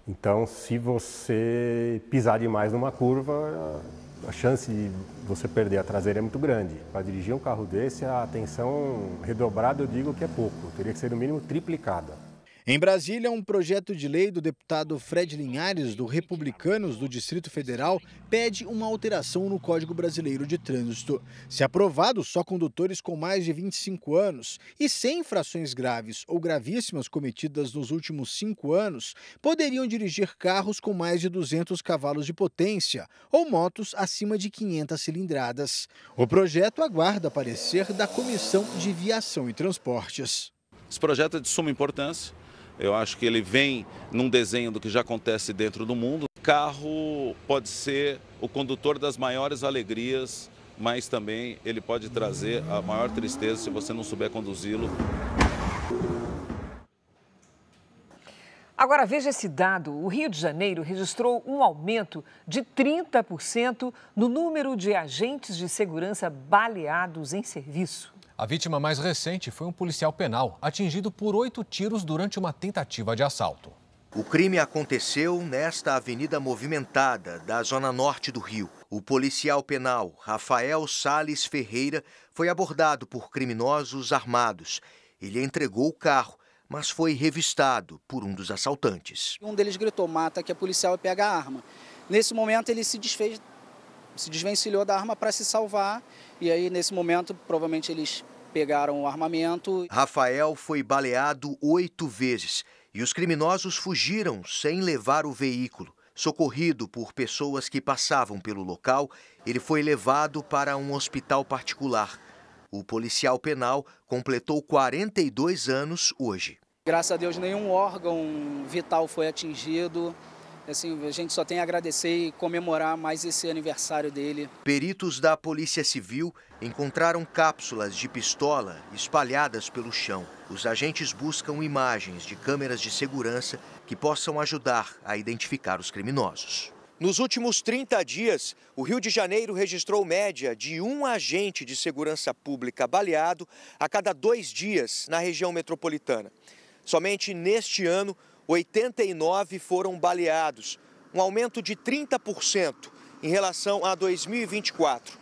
Speaker 1: Então, se você pisar demais numa curva, a chance de você perder a traseira é muito grande. Para dirigir um carro desse, a atenção redobrada, eu digo que é pouco, teria que ser no mínimo triplicada.
Speaker 13: Em Brasília, um projeto de lei do deputado Fred Linhares, do Republicanos do Distrito Federal, pede uma alteração no Código Brasileiro de Trânsito. Se aprovado, só condutores com mais de 25 anos e sem infrações graves ou gravíssimas cometidas nos últimos 5 anos poderiam dirigir carros com mais de 200 cavalos de potência ou motos acima de 500 cilindradas. O projeto aguarda parecer da Comissão de Viação e Transportes.
Speaker 17: Esse projeto é de suma importância. Eu acho que ele vem num desenho do que já acontece dentro do mundo. O carro pode ser o condutor das maiores alegrias, mas também ele pode trazer a maior tristeza se você não souber conduzi-lo.
Speaker 3: Agora veja esse dado. O Rio de Janeiro registrou um aumento de 30% no número de agentes de segurança baleados em serviço.
Speaker 2: A vítima mais recente foi um policial penal, atingido por 8 tiros durante uma tentativa de assalto.
Speaker 12: O crime aconteceu nesta avenida movimentada da zona norte do Rio. O policial penal Rafael Salles Ferreira foi abordado por criminosos armados. Ele entregou o carro, mas foi revistado por um dos assaltantes.
Speaker 18: Um deles gritou: "Mata que a policial pega a arma". Nesse momento ele se desvencilhou da arma para se salvar e aí nesse momento provavelmente eles pegaram o armamento.
Speaker 12: Rafael foi baleado 8 vezes e os criminosos fugiram sem levar o veículo. Socorrido por pessoas que passavam pelo local, ele foi levado para um hospital particular. O policial penal completou 42 anos hoje.
Speaker 18: Graças a Deus nenhum órgão vital foi atingido. Assim, a gente só tem a agradecer e comemorar mais esse aniversário dele.
Speaker 12: Peritos da Polícia Civil encontraram cápsulas de pistola espalhadas pelo chão. Os agentes buscam imagens de câmeras de segurança que possam ajudar a identificar os criminosos. Nos últimos 30 dias, o Rio de Janeiro registrou média de um agente de segurança pública baleado a cada 2 dias na região metropolitana. Somente neste ano, 89 foram baleados, um aumento de 30% em relação a 2024.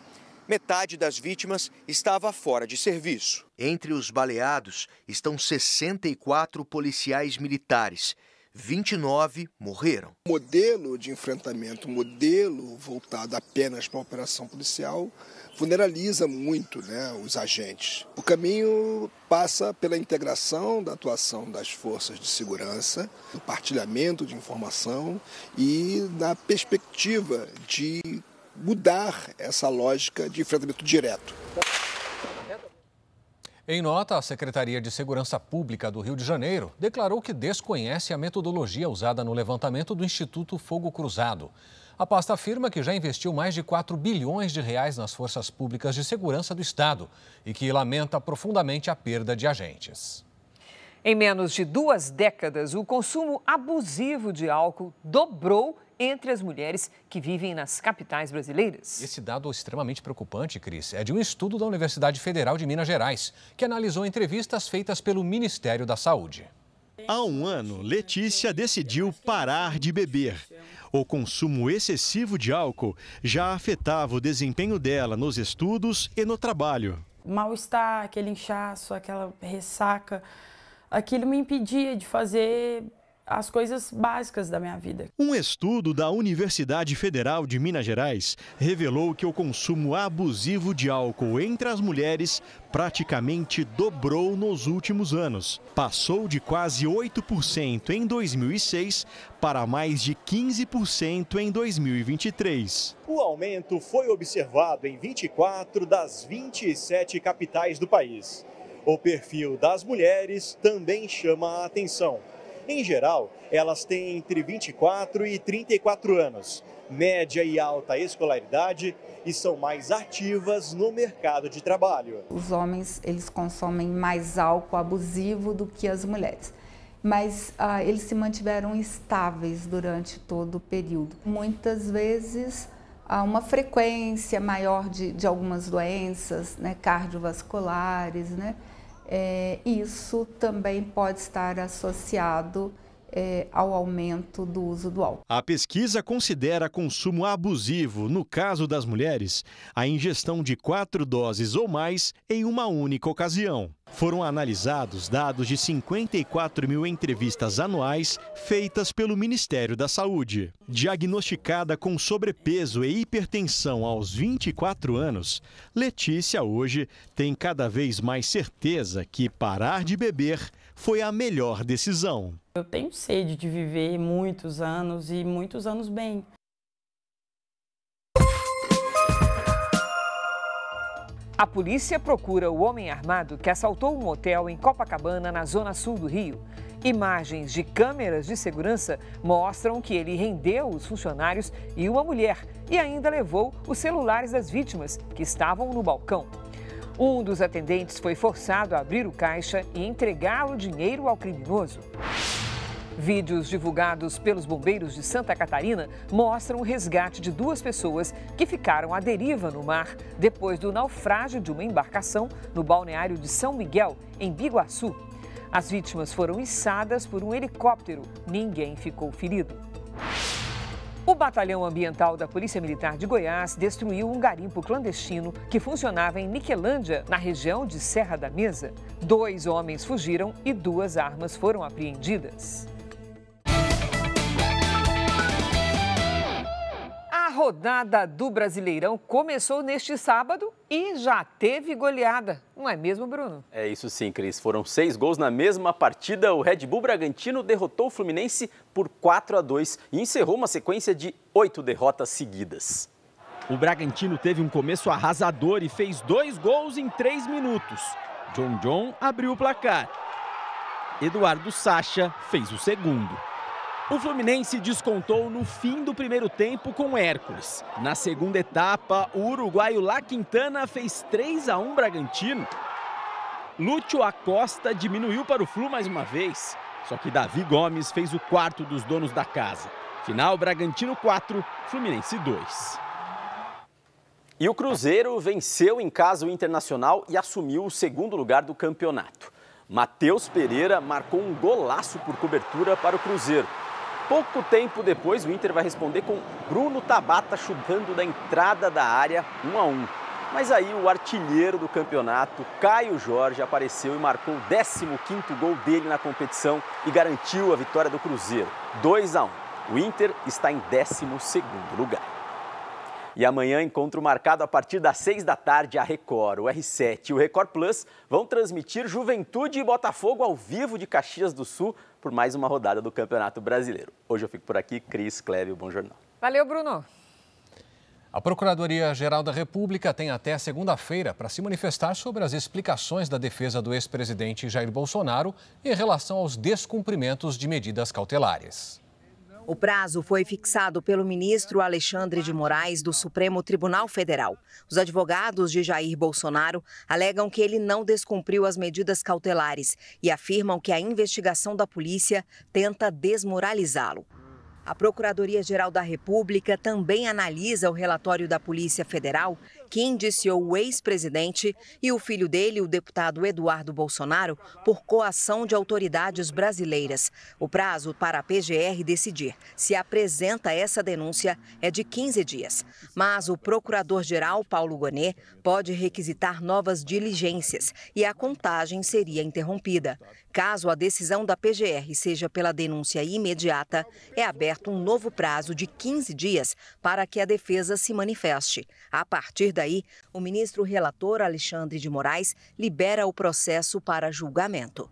Speaker 12: Metade das vítimas estava fora de serviço. Entre os baleados estão 64 policiais militares. 29 morreram.
Speaker 19: O modelo de enfrentamento, modelo voltado apenas para a operação policial, vulnerabiliza muito, os agentes. O caminho passa pela integração da atuação das forças de segurança, do partilhamento de informação e da perspectiva de mudar essa lógica de enfrentamento direto.
Speaker 2: Em nota, a Secretaria de Segurança Pública do Rio de Janeiro declarou que desconhece a metodologia usada no levantamento do Instituto Fogo Cruzado. A pasta afirma que já investiu mais de 4 bilhões de reais nas forças públicas de segurança do Estado e que lamenta profundamente a perda de agentes.
Speaker 3: Em menos de 2 décadas, o consumo abusivo de álcool dobrou entre as mulheres que vivem nas capitais brasileiras.
Speaker 2: Esse dado extremamente preocupante, Cris, é de um estudo da Universidade Federal de Minas Gerais, que analisou entrevistas feitas pelo Ministério da Saúde.
Speaker 20: Há um ano, Letícia decidiu parar de beber. O consumo excessivo de álcool já afetava o desempenho dela nos estudos e no trabalho.
Speaker 21: Mal-estar, aquele inchaço, aquela ressaca, aquilo me impedia de fazer as coisas básicas da minha vida.
Speaker 20: Um estudo da Universidade Federal de Minas Gerais revelou que o consumo abusivo de álcool entre as mulheres praticamente dobrou nos últimos anos. Passou de quase 8% em 2006 para mais de 15% em 2023.
Speaker 22: O aumento foi observado em 24 das 27 capitais do país. O perfil das mulheres também chama a atenção. Em geral, elas têm entre 24 e 34 anos, média e alta escolaridade e são mais ativas no mercado de trabalho.
Speaker 24: Os homens, eles consomem mais álcool abusivo do que as mulheres, mas eles se mantiveram estáveis durante todo o período. Muitas vezes uma frequência maior de algumas doenças, né, cardiovasculares, né? Isso também pode estar associado ao aumento do uso do álcool.
Speaker 20: A pesquisa considera consumo abusivo, no caso das mulheres, a ingestão de 4 doses ou mais em uma única ocasião. Foram analisados dados de 54 mil entrevistas anuais feitas pelo Ministério da Saúde. Diagnosticada com sobrepeso e hipertensão aos 24 anos, Letícia hoje tem cada vez mais certeza que parar de beber foi a melhor decisão.
Speaker 21: Eu tenho sede de viver muitos anos e muitos anos bem.
Speaker 3: A polícia procura o homem armado que assaltou um hotel em Copacabana, na zona sul do Rio. Imagens de câmeras de segurança mostram que ele rendeu os funcionários e uma mulher e ainda levou os celulares das vítimas, que estavam no balcão. Um dos atendentes foi forçado a abrir o caixa e entregar o dinheiro ao criminoso. Vídeos divulgados pelos bombeiros de Santa Catarina mostram o resgate de 2 pessoas que ficaram à deriva no mar depois do naufrágio de uma embarcação no balneário de São Miguel, em Biguaçu. As vítimas foram içadas por um helicóptero. Ninguém ficou ferido. O Batalhão Ambiental da Polícia Militar de Goiás destruiu um garimpo clandestino que funcionava em Niquelândia, na região de Serra da Mesa. 2 homens fugiram e 2 armas foram apreendidas. A rodada do Brasileirão começou neste sábado e já teve goleada. Não é mesmo, Bruno?
Speaker 6: É isso sim, Cris. Foram 6 gols na mesma partida. O Red Bull Bragantino derrotou o Fluminense por 4-2 e encerrou uma sequência de 8 derrotas seguidas.
Speaker 4: O Bragantino teve um começo arrasador e fez 2 gols em 3 minutos. John abriu o placar. Eduardo Sacha fez o segundo. O Fluminense descontou no fim do primeiro tempo com Hércules. Na segunda etapa, o uruguaio La Quintana fez 3-1 Bragantino. Lúcio Acosta diminuiu para o Flu mais uma vez. Só que Davi Gomes fez o 4º dos donos da casa. Final, Bragantino 4, Fluminense 2.
Speaker 6: E o Cruzeiro venceu em casa o Internacional e assumiu o 2º lugar do campeonato. Matheus Pereira marcou um golaço por cobertura para o Cruzeiro. Pouco tempo depois, o Inter vai responder com Bruno Tabata chutando da entrada da área 1-1. Mas aí o artilheiro do campeonato, Caio Jorge, apareceu e marcou o 15º gol dele na competição e garantiu a vitória do Cruzeiro, 2-1. O Inter está em 12º lugar. E amanhã, encontro marcado a partir das 6 da tarde, a Record, o R7 e o Record Plus vão transmitir Juventude e Botafogo ao vivo de Caxias do Sul por mais uma rodada do Campeonato Brasileiro. Hoje eu fico por aqui, Cris, Clébio, bom jornal.
Speaker 3: Valeu, Bruno.
Speaker 2: A Procuradoria-Geral da República tem até segunda-feira para se manifestar sobre as explicações da defesa do ex-presidente Jair Bolsonaro em relação aos descumprimentos de medidas cautelares.
Speaker 5: O prazo foi fixado pelo ministro Alexandre de Moraes do Supremo Tribunal Federal. Os advogados de Jair Bolsonaro alegam que ele não descumpriu as medidas cautelares e afirmam que a investigação da polícia tenta desmoralizá-lo. A Procuradoria-Geral da República também analisa o relatório da Polícia Federal, que indiciou o ex-presidente e o filho dele, o deputado Eduardo Bolsonaro, por coação de autoridades brasileiras. O prazo para a PGR decidir se apresenta essa denúncia é de 15 dias. Mas o procurador-geral, Paulo Gonet, pode requisitar novas diligências e a contagem seria interrompida. Caso a decisão da PGR seja pela denúncia imediata, é aberto um novo prazo de 15 dias para que a defesa se manifeste. A partir daí, o ministro relator Alexandre de Moraes libera o processo para julgamento.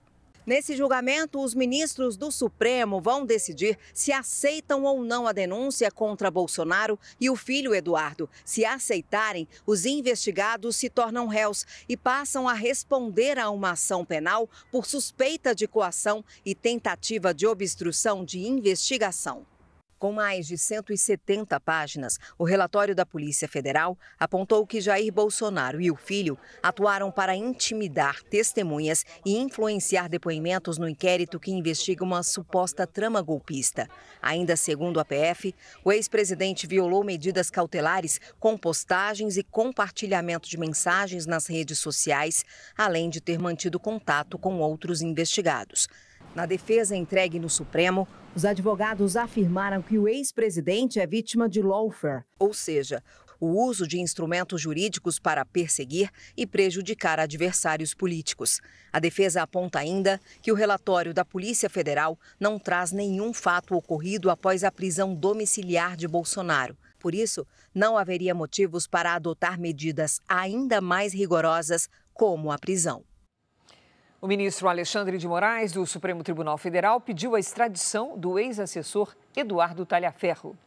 Speaker 5: Nesse julgamento, os ministros do Supremo vão decidir se aceitam ou não a denúncia contra Bolsonaro e o filho Eduardo. Se aceitarem, os investigados se tornam réus e passam a responder a uma ação penal por suspeita de coação e tentativa de obstrução de investigação. Com mais de 170 páginas, o relatório da Polícia Federal apontou que Jair Bolsonaro e o filho atuaram para intimidar testemunhas e influenciar depoimentos no inquérito que investiga uma suposta trama golpista. Ainda segundo a PF, o ex-presidente violou medidas cautelares com postagens e compartilhamento de mensagens nas redes sociais, além de ter mantido contato com outros investigados. Na defesa entregue no Supremo, os advogados afirmaram que o ex-presidente é vítima de lawfare, ou seja, o uso de instrumentos jurídicos para perseguir e prejudicar adversários políticos. A defesa aponta ainda que o relatório da Polícia Federal não traz nenhum fato ocorrido após a prisão domiciliar de Bolsonaro. Por isso, não haveria motivos para adotar medidas ainda mais rigorosas, como a prisão.
Speaker 3: O ministro Alexandre de Moraes, do Supremo Tribunal Federal, pediu a extradição do ex-assessor Eduardo Talhaferro.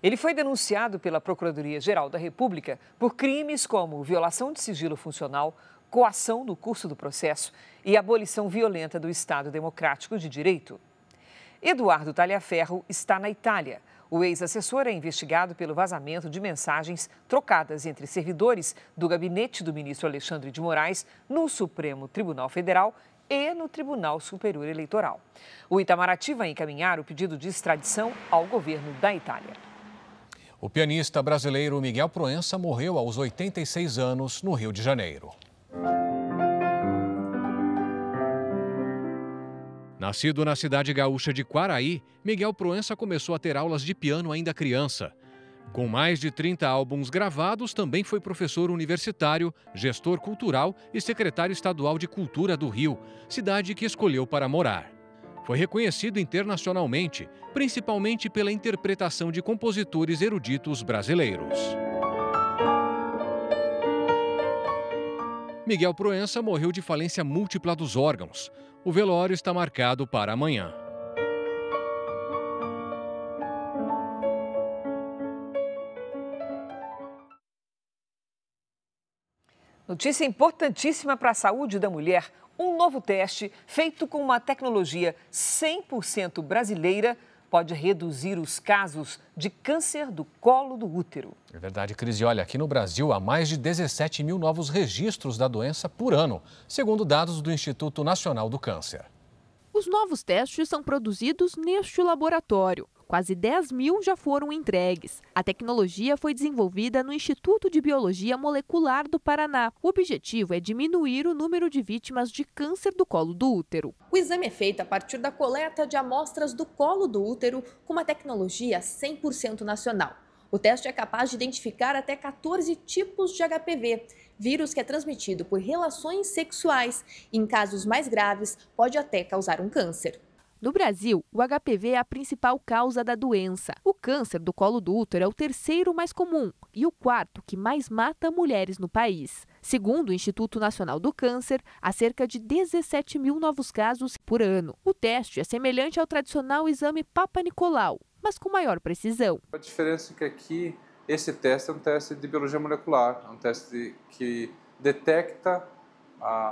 Speaker 3: Ele foi denunciado pela Procuradoria-Geral da República por crimes como violação de sigilo funcional, coação no curso do processo e abolição violenta do Estado Democrático de Direito. Eduardo Talhaferro está na Itália. O ex-assessor é investigado pelo vazamento de mensagens trocadas entre servidores do gabinete do ministro Alexandre de Moraes no Supremo Tribunal Federal e no Tribunal Superior Eleitoral. O Itamaraty vai encaminhar o pedido de extradição ao governo da Itália.
Speaker 2: O pianista brasileiro Miguel Proença morreu aos 86 anos no Rio de Janeiro. Nascido na cidade gaúcha de Quaraí, Miguel Proença começou a ter aulas de piano ainda criança. Com mais de 30 álbuns gravados, também foi professor universitário, gestor cultural e secretário estadual de Cultura do Rio, cidade que escolheu para morar. Foi reconhecido internacionalmente, principalmente pela interpretação de compositores eruditos brasileiros. Miguel Proença morreu de falência múltipla dos órgãos. O velório está marcado para amanhã.
Speaker 3: Notícia importantíssima para a saúde da mulher. Um novo teste feito com uma tecnologia 100% brasileira pode reduzir os casos de câncer do colo do útero.
Speaker 2: É verdade, Cris. E olha, aqui no Brasil há mais de 17 mil novos registros da doença por ano, segundo dados do Instituto Nacional do Câncer.
Speaker 7: Os novos testes são produzidos neste laboratório. Quase 10 mil já foram entregues. A tecnologia foi desenvolvida no Instituto de Biologia Molecular do Paraná. O objetivo é diminuir o número de vítimas de câncer do colo do útero.
Speaker 8: O exame é feito a partir da coleta de amostras do colo do útero com uma tecnologia 100% nacional. O teste é capaz de identificar até 14 tipos de HPV, vírus que é transmitido por relações sexuais e, em casos mais graves, pode até causar um câncer.
Speaker 7: No Brasil, o HPV é a principal causa da doença. O câncer do colo do útero é o terceiro mais comum e o quarto que mais mata mulheres no país. Segundo o Instituto Nacional do Câncer, há cerca de 17 mil novos casos por ano. O teste é semelhante ao tradicional exame Papa Nicolau, mas com maior precisão.
Speaker 9: A diferença é que aqui esse teste é um teste de biologia molecular, é um teste que detecta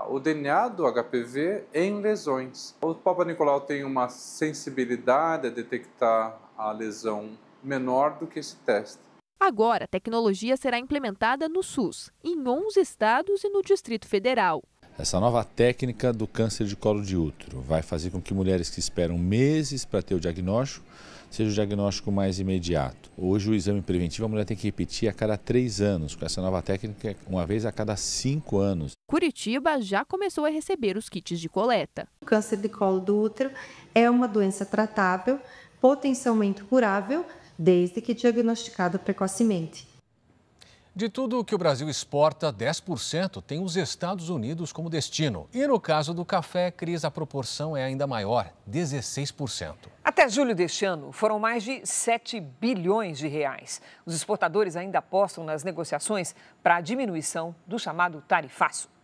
Speaker 9: o DNA do HPV em lesões. O Papa Nicolau tem uma sensibilidade a detectar a lesão menor do que esse teste.
Speaker 7: Agora, a tecnologia será implementada no SUS, em 11 estados e no Distrito Federal.
Speaker 23: Essa nova técnica do câncer de colo de útero vai fazer com que mulheres que esperam meses para ter o diagnóstico, seja o diagnóstico mais imediato. Hoje o exame preventivo a mulher tem que repetir a cada 3 anos. Com essa nova técnica, uma vez a cada 5 anos.
Speaker 7: Curitiba já começou a receber os kits de coleta.
Speaker 25: O câncer de colo do útero é uma doença tratável, potencialmente curável, desde que diagnosticada precocemente.
Speaker 2: De tudo o que o Brasil exporta, 10% tem os Estados Unidos como destino. E no caso do café, Cris, a proporção é ainda maior, 16%.
Speaker 3: Até julho deste ano, foram mais de 7 bilhões de reais. Os exportadores ainda apostam nas negociações para a diminuição do chamado tarifaço.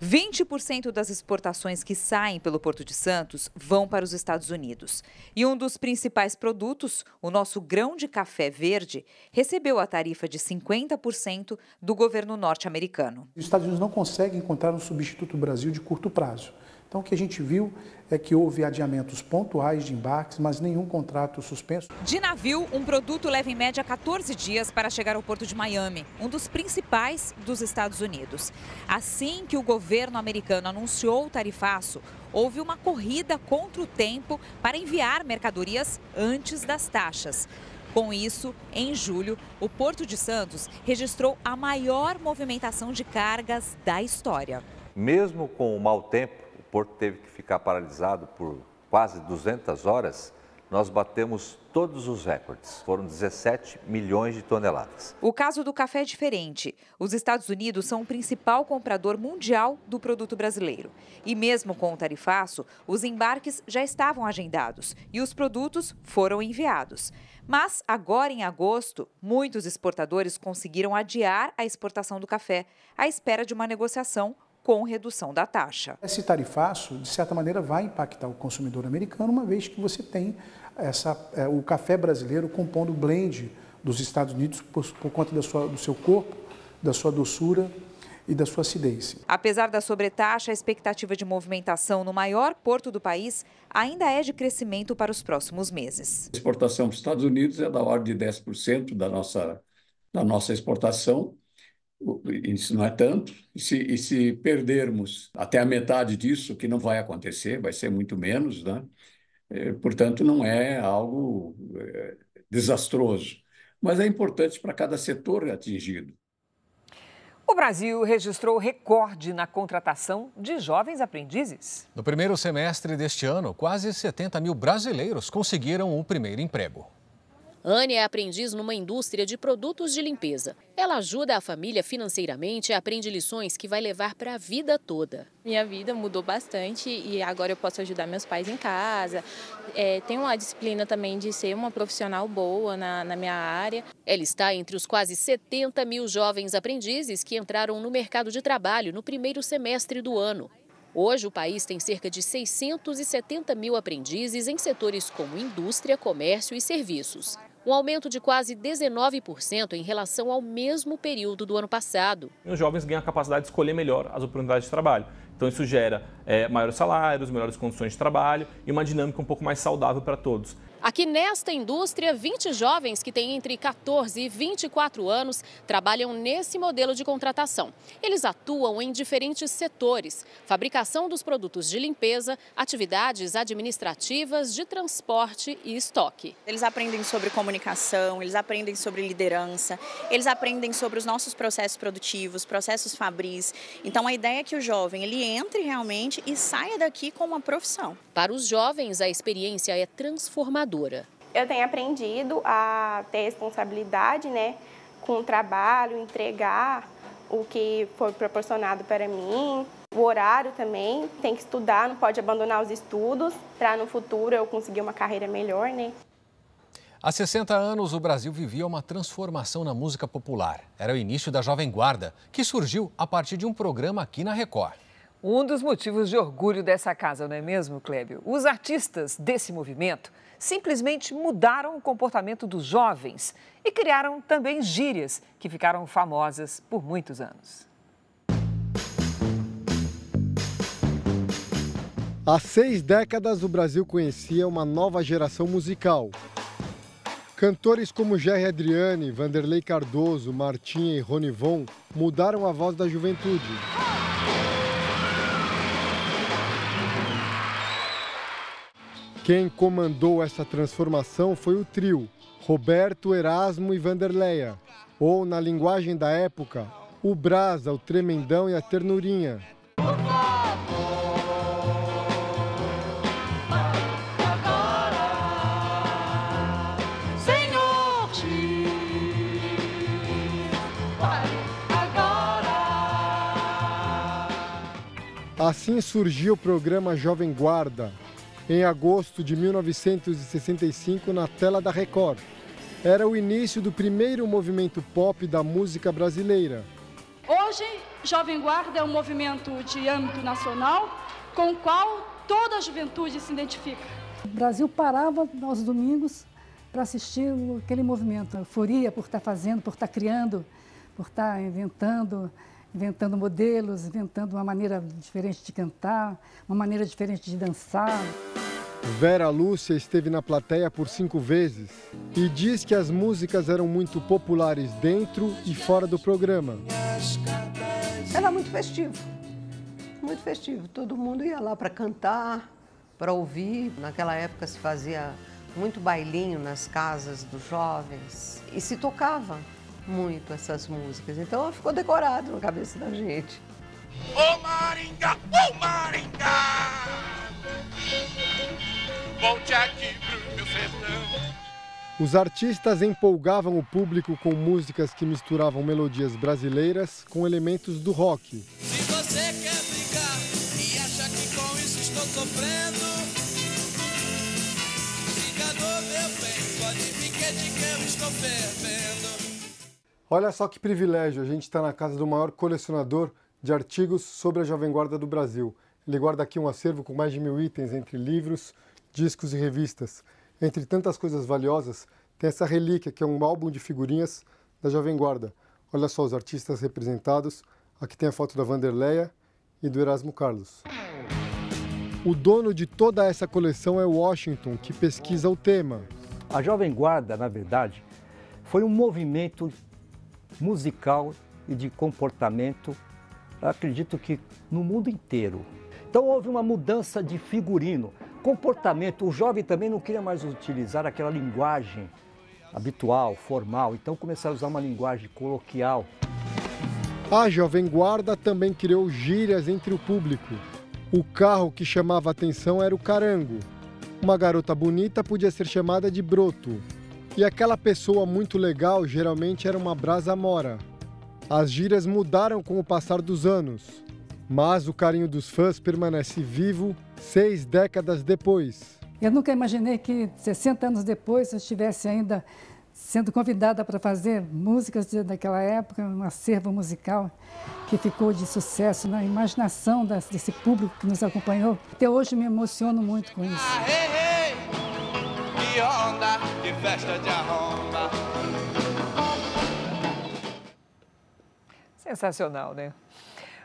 Speaker 26: 20% das exportações que saem pelo Porto de Santos vão para os Estados Unidos. E um dos principais produtos, o nosso grão de café verde, recebeu a tarifa de 50% do governo norte-americano.
Speaker 27: Os Estados Unidos não conseguem encontrar um substituto do Brasil de curto prazo.
Speaker 1: Então, o que a gente viu é que houve adiamentos pontuais de embarques, mas nenhum contrato suspenso.
Speaker 26: De navio, um produto leva em média 14 dias para chegar ao porto de Miami, um dos principais dos Estados Unidos. Assim que o governo americano anunciou o tarifaço, houve uma corrida contra o tempo para enviar mercadorias antes das taxas. Com isso, em julho, o Porto de Santos registrou a maior movimentação de cargas da história.
Speaker 10: Mesmo com o mau tempo, o porto teve que ficar paralisado por quase 200 horas, nós batemos todos os recordes. Foram 17 milhões de toneladas.
Speaker 26: O caso do café é diferente. Os Estados Unidos são o principal comprador mundial do produto brasileiro. E mesmo com o tarifaço, os embarques já estavam agendados e os produtos foram enviados. Mas agora, em agosto, muitos exportadores conseguiram adiar a exportação do café, à espera de uma negociação com redução da taxa.
Speaker 1: Esse tarifaço, de certa maneira, vai impactar o consumidor americano, uma vez que você tem o café brasileiro compondo o blend dos Estados Unidos por conta do seu corpo, da sua doçura e da sua acidez.
Speaker 26: Apesar da sobretaxa, a expectativa de movimentação no maior porto do país ainda é de crescimento para os próximos meses.
Speaker 11: A exportação para os Estados Unidos é da ordem de 10% da nossa exportação. Isso não é tanto. E se perdermos até a metade disso, que não vai acontecer, vai ser muito menos, né? Portanto, não é algo desastroso, mas é importante para cada setor atingido.
Speaker 3: O Brasil registrou recorde na contratação de jovens aprendizes.
Speaker 2: No primeiro semestre deste ano, quase 70 mil brasileiros conseguiram o primeiro emprego.
Speaker 14: Anne é aprendiz numa indústria de produtos de limpeza. Ela ajuda a família financeiramente e aprende lições que vai levar para a vida toda.
Speaker 15: Minha vida mudou bastante e agora eu posso ajudar meus pais em casa. Tenho a disciplina também de ser uma profissional boa na minha área.
Speaker 14: Ela está entre os quase 70 mil jovens aprendizes que entraram no mercado de trabalho no primeiro semestre do ano. Hoje, o país tem cerca de 670 mil aprendizes em setores como indústria, comércio e serviços. Um aumento de quase 19% em relação ao mesmo período do ano passado.
Speaker 16: Os jovens ganham a capacidade de escolher melhor as oportunidades de trabalho. Então isso gera maiores salários, melhores condições de trabalho e uma dinâmica um pouco mais saudável para todos.
Speaker 14: Aqui nesta indústria, 20 jovens que têm entre 14 e 24 anos trabalham nesse modelo de contratação. Eles atuam em diferentes setores: fabricação dos produtos de limpeza, atividades administrativas, de transporte e estoque.
Speaker 27: Eles aprendem sobre comunicação, eles aprendem sobre liderança, eles aprendem sobre os nossos processos produtivos, processos fabris. Então a ideia é que o jovem ele entre realmente e saia daqui com uma profissão.
Speaker 14: Para os jovens, a experiência é transformadora.
Speaker 28: Eu tenho aprendido a ter responsabilidade, com o trabalho, entregar o que foi proporcionado para mim. O horário também, tem que estudar, não pode abandonar os estudos para no futuro eu conseguir uma carreira melhor,
Speaker 2: Há 60 anos, o Brasil vivia uma transformação na música popular. Era o início da Jovem Guarda, que surgiu a partir de um programa aqui na Record.
Speaker 3: Um dos motivos de orgulho dessa casa, não é mesmo, Clébio? Os artistas desse movimento simplesmente mudaram o comportamento dos jovens e criaram também gírias que ficaram famosas por muitos anos.
Speaker 29: Há 6 décadas, o Brasil conhecia uma nova geração musical. Cantores como Gerry Adriane, Vanderlei Cardoso, Martinha e Ronivon mudaram a voz da juventude. Quem comandou essa transformação foi o trio, Roberto, Erasmo e Vanderleia, ou, na linguagem da época, o Brasa, o Tremendão e a Ternurinha. Assim surgiu o programa Jovem Guarda, em agosto de 1965, na tela da Record. Era o início do primeiro movimento pop da música brasileira.
Speaker 30: Hoje, Jovem Guarda é um movimento de âmbito nacional com o qual toda a juventude se identifica.
Speaker 31: O Brasil parava aos domingos para assistir aquele movimento. A euforia por estar fazendo, por estar criando, por estar inventando, inventando modelos, inventando uma maneira diferente de cantar, uma maneira diferente de dançar.
Speaker 29: Vera Lúcia esteve na plateia por 5 vezes e diz que as músicas eram muito populares dentro e fora do programa.
Speaker 4: Era muito festivo, muito festivo. Todo mundo ia lá para cantar, para ouvir. Naquela época se fazia muito bailinho nas casas dos jovens e se tocava muito essas músicas. Então ficou decorado na cabeça da gente.
Speaker 6: Ô Maringá, ô Maringá, volte aqui pro meu sertão.
Speaker 29: Os artistas empolgavam o público com músicas que misturavam melodias brasileiras com elementos do rock.
Speaker 6: Se você quer brincar e acha que com isso estou sofrendo, enganou meu bem, pode ficar de que eu estou fervendo.
Speaker 29: Olha só que privilégio, a gente está na casa do maior colecionador de artigos sobre a Jovem Guarda do Brasil. Ele guarda aqui um acervo com mais de 1000 itens, entre livros, discos e revistas. Entre tantas coisas valiosas, tem essa relíquia, que é um álbum de figurinhas da Jovem Guarda. Olha só os artistas representados. Aqui tem a foto da Vanderleia e do Erasmo Carlos. O dono de toda essa coleção é Washington, que pesquisa o tema.
Speaker 12: A Jovem Guarda, na verdade, foi um movimento musical e de comportamento, acredito que no mundo inteiro. Então houve uma mudança de figurino, comportamento. O jovem também não queria mais utilizar aquela linguagem habitual, formal, então começaram a usar uma linguagem coloquial.
Speaker 29: A Jovem Guarda também criou gírias entre o público. O carro que chamava a atenção era o carango. Uma garota bonita podia ser chamada de broto. E aquela pessoa muito legal geralmente era uma brasa-mora. As gírias mudaram com o passar dos anos, mas o carinho dos fãs permanece vivo 6 décadas depois.
Speaker 31: Eu nunca imaginei que 60 anos depois eu estivesse ainda sendo convidada para fazer músicas daquela época, um acervo musical que ficou de sucesso na imaginação desse público que nos acompanhou. Até hoje me emociono muito com isso.
Speaker 6: Que onda de festa de arromba.
Speaker 3: Sensacional, né?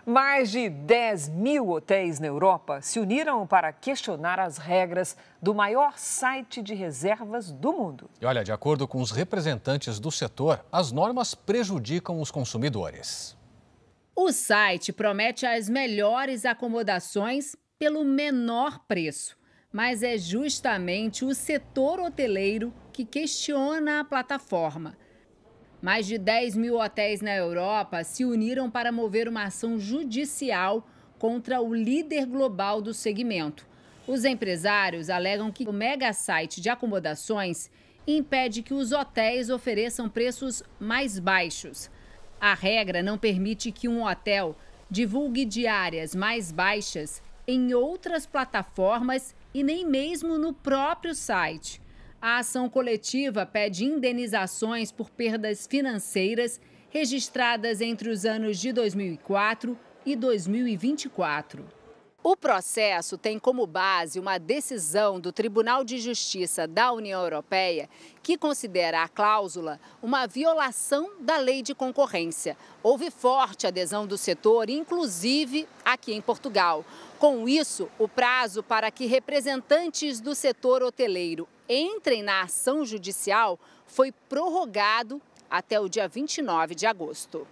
Speaker 3: Mais de 10 mil hotéis na Europa se uniram para questionar as regras do maior site de reservas do mundo.
Speaker 2: E olha, de acordo com os representantes do setor, as normas prejudicam os consumidores.
Speaker 13: O site promete as melhores acomodações pelo menor preço. Mas é justamente o setor hoteleiro que questiona a plataforma. Mais de 10 mil hotéis na Europa se uniram para mover uma ação judicial contra o líder global do segmento. Os empresários alegam que o mega site de acomodações impede que os hotéis ofereçam preços mais baixos. A regra não permite que um hotel divulgue diárias mais baixas em outras plataformas e nem mesmo no próprio site. A ação coletiva pede indenizações por perdas financeiras registradas entre os anos de 2004 e 2024. O processo tem como base uma decisão do Tribunal de Justiça da União Europeia que considera a cláusula uma violação da lei de concorrência. Houve forte adesão do setor, inclusive aqui em Portugal. Com isso, o prazo para que representantes do setor hoteleiro entrem na ação judicial foi prorrogado até o dia 29 de agosto.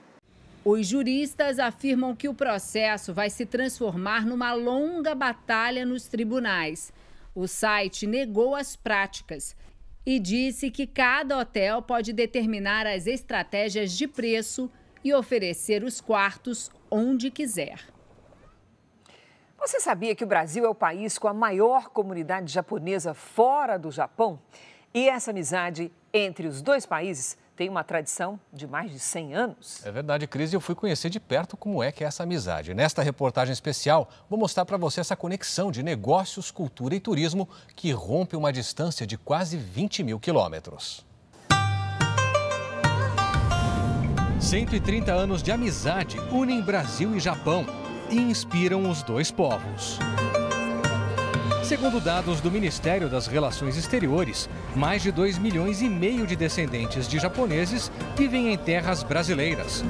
Speaker 13: Os juristas afirmam que o processo vai se transformar numa longa batalha nos tribunais. O site negou as práticas e disse que cada hotel pode determinar as estratégias de preço e oferecer os quartos onde quiser.
Speaker 3: Você sabia que o Brasil é o país com a maior comunidade japonesa fora do Japão? E essa amizade entre os dois países tem uma tradição de mais de 100 anos.
Speaker 2: É verdade, Cris, e eu fui conhecer de perto como é que é essa amizade. Nesta reportagem especial, vou mostrar para você essa conexão de negócios, cultura e turismo que rompe uma distância de quase 20 mil quilômetros. 130 anos de amizade unem Brasil e Japão e inspiram os dois povos. Segundo dados do Ministério das Relações Exteriores, mais de 2,5 milhões de descendentes de japoneses vivem em terras brasileiras.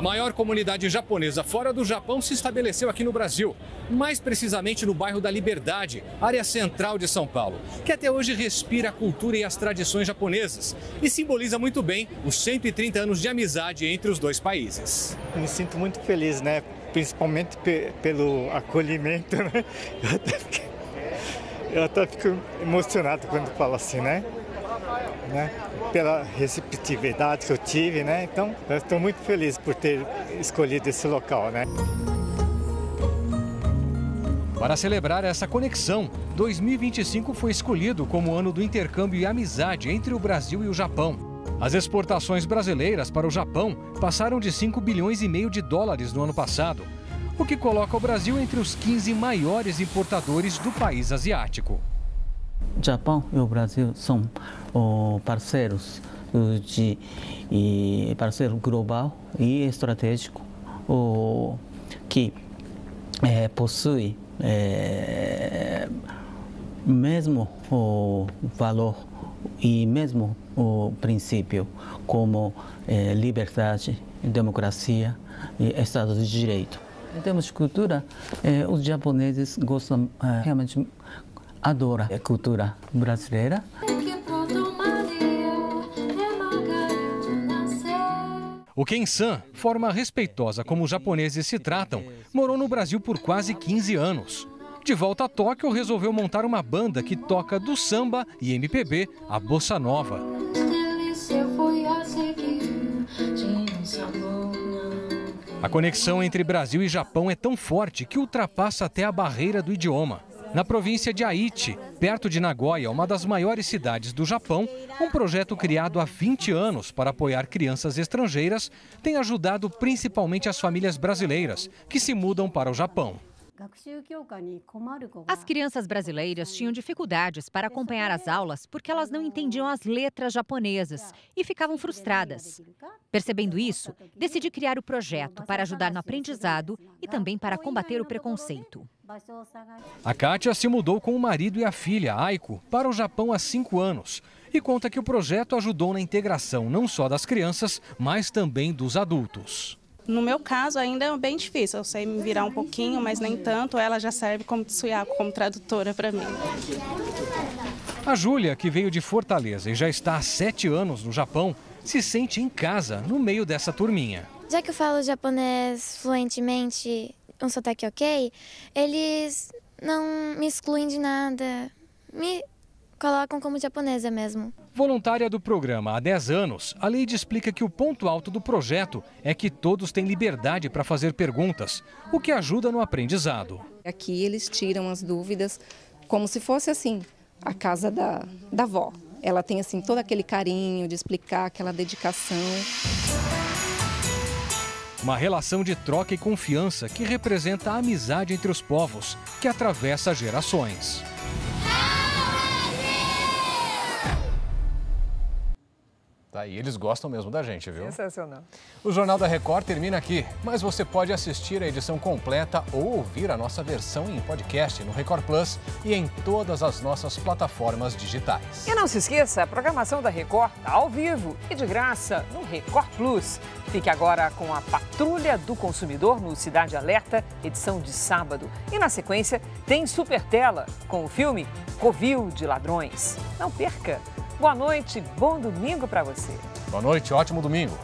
Speaker 2: A maior comunidade japonesa fora do Japão se estabeleceu aqui no Brasil, mais precisamente no bairro da Liberdade, área central de São Paulo, que até hoje respira a cultura e as tradições japonesas e simboliza muito bem os 130 anos de amizade entre os dois países.
Speaker 5: Me sinto muito feliz, né? Principalmente pelo acolhimento, né? Eu até fico emocionado quando falo assim, né? Pela receptividade que eu tive, né? Então, eu estou muito feliz por ter escolhido esse local, né?
Speaker 2: Para celebrar essa conexão, 2025 foi escolhido como ano do intercâmbio e amizade entre o Brasil e o Japão. As exportações brasileiras para o Japão passaram de 5 bilhões e meio de dólares no ano passado, o que coloca o Brasil entre os 15 maiores importadores do país asiático.
Speaker 8: O Japão e o Brasil são parceiros parceiro global e estratégico que possui mesmo o valor e mesmo o princípio como liberdade, democracia e Estado de Direito. Em termos de cultura, os japoneses gostam, realmente adoram a cultura brasileira.
Speaker 2: O Ken-san, forma respeitosa como os japoneses se tratam, morou no Brasil por quase 15 anos. De volta a Tóquio, resolveu montar uma banda que toca do samba e MPB à bossa nova. A conexão entre Brasil e Japão é tão forte que ultrapassa até a barreira do idioma. Na província de Aichi, perto de Nagoya, uma das maiores cidades do Japão, um projeto criado há 20 anos para apoiar crianças estrangeiras tem ajudado principalmente as famílias brasileiras que se mudam para o Japão.
Speaker 26: As crianças brasileiras tinham dificuldades para acompanhar as aulas porque elas não entendiam as letras japonesas e ficavam frustradas. Percebendo isso, decidi criar o projeto para ajudar no aprendizado e também para combater o preconceito.
Speaker 2: A Kátia se mudou com o marido e a filha, Aiko, para o Japão há 5 anos e conta que o projeto ajudou na integração não só das crianças, mas também dos adultos.
Speaker 9: No meu caso, ainda é bem difícil. Eu sei me virar um pouquinho, mas nem tanto. Ela já serve como tsuyaku, como tradutora para mim.
Speaker 2: A Júlia, que veio de Fortaleza e já está há 7 anos no Japão, se sente em casa no meio dessa turminha.
Speaker 17: Já que eu falo japonês fluentemente, um sotaque ok, eles não me excluem de nada. Me colocam como japonesa mesmo.
Speaker 2: Voluntária do programa há 10 anos, a Leide explica que o ponto alto do projeto é que todos têm liberdade para fazer perguntas, o que ajuda no aprendizado.
Speaker 18: Aqui eles tiram as dúvidas como se fosse assim, a casa da avó. Ela tem assim todo aquele carinho de explicar, aquela dedicação.
Speaker 2: Uma relação de troca e confiança que representa a amizade entre os povos, que atravessa gerações. Tá, e eles gostam mesmo da gente, viu?
Speaker 3: Sensacional.
Speaker 2: O Jornal da Record termina aqui, mas você pode assistir a edição completa ou ouvir a nossa versão em podcast no Record Plus e em todas as nossas plataformas digitais.
Speaker 3: E não se esqueça, a programação da Record está ao vivo e de graça no Record Plus. Fique agora com a Patrulha do Consumidor no Cidade Alerta, edição de sábado. E na sequência tem Super Tela com o filme Covil de Ladrões. Não perca! Boa noite, bom domingo para você.
Speaker 2: Boa noite, ótimo domingo.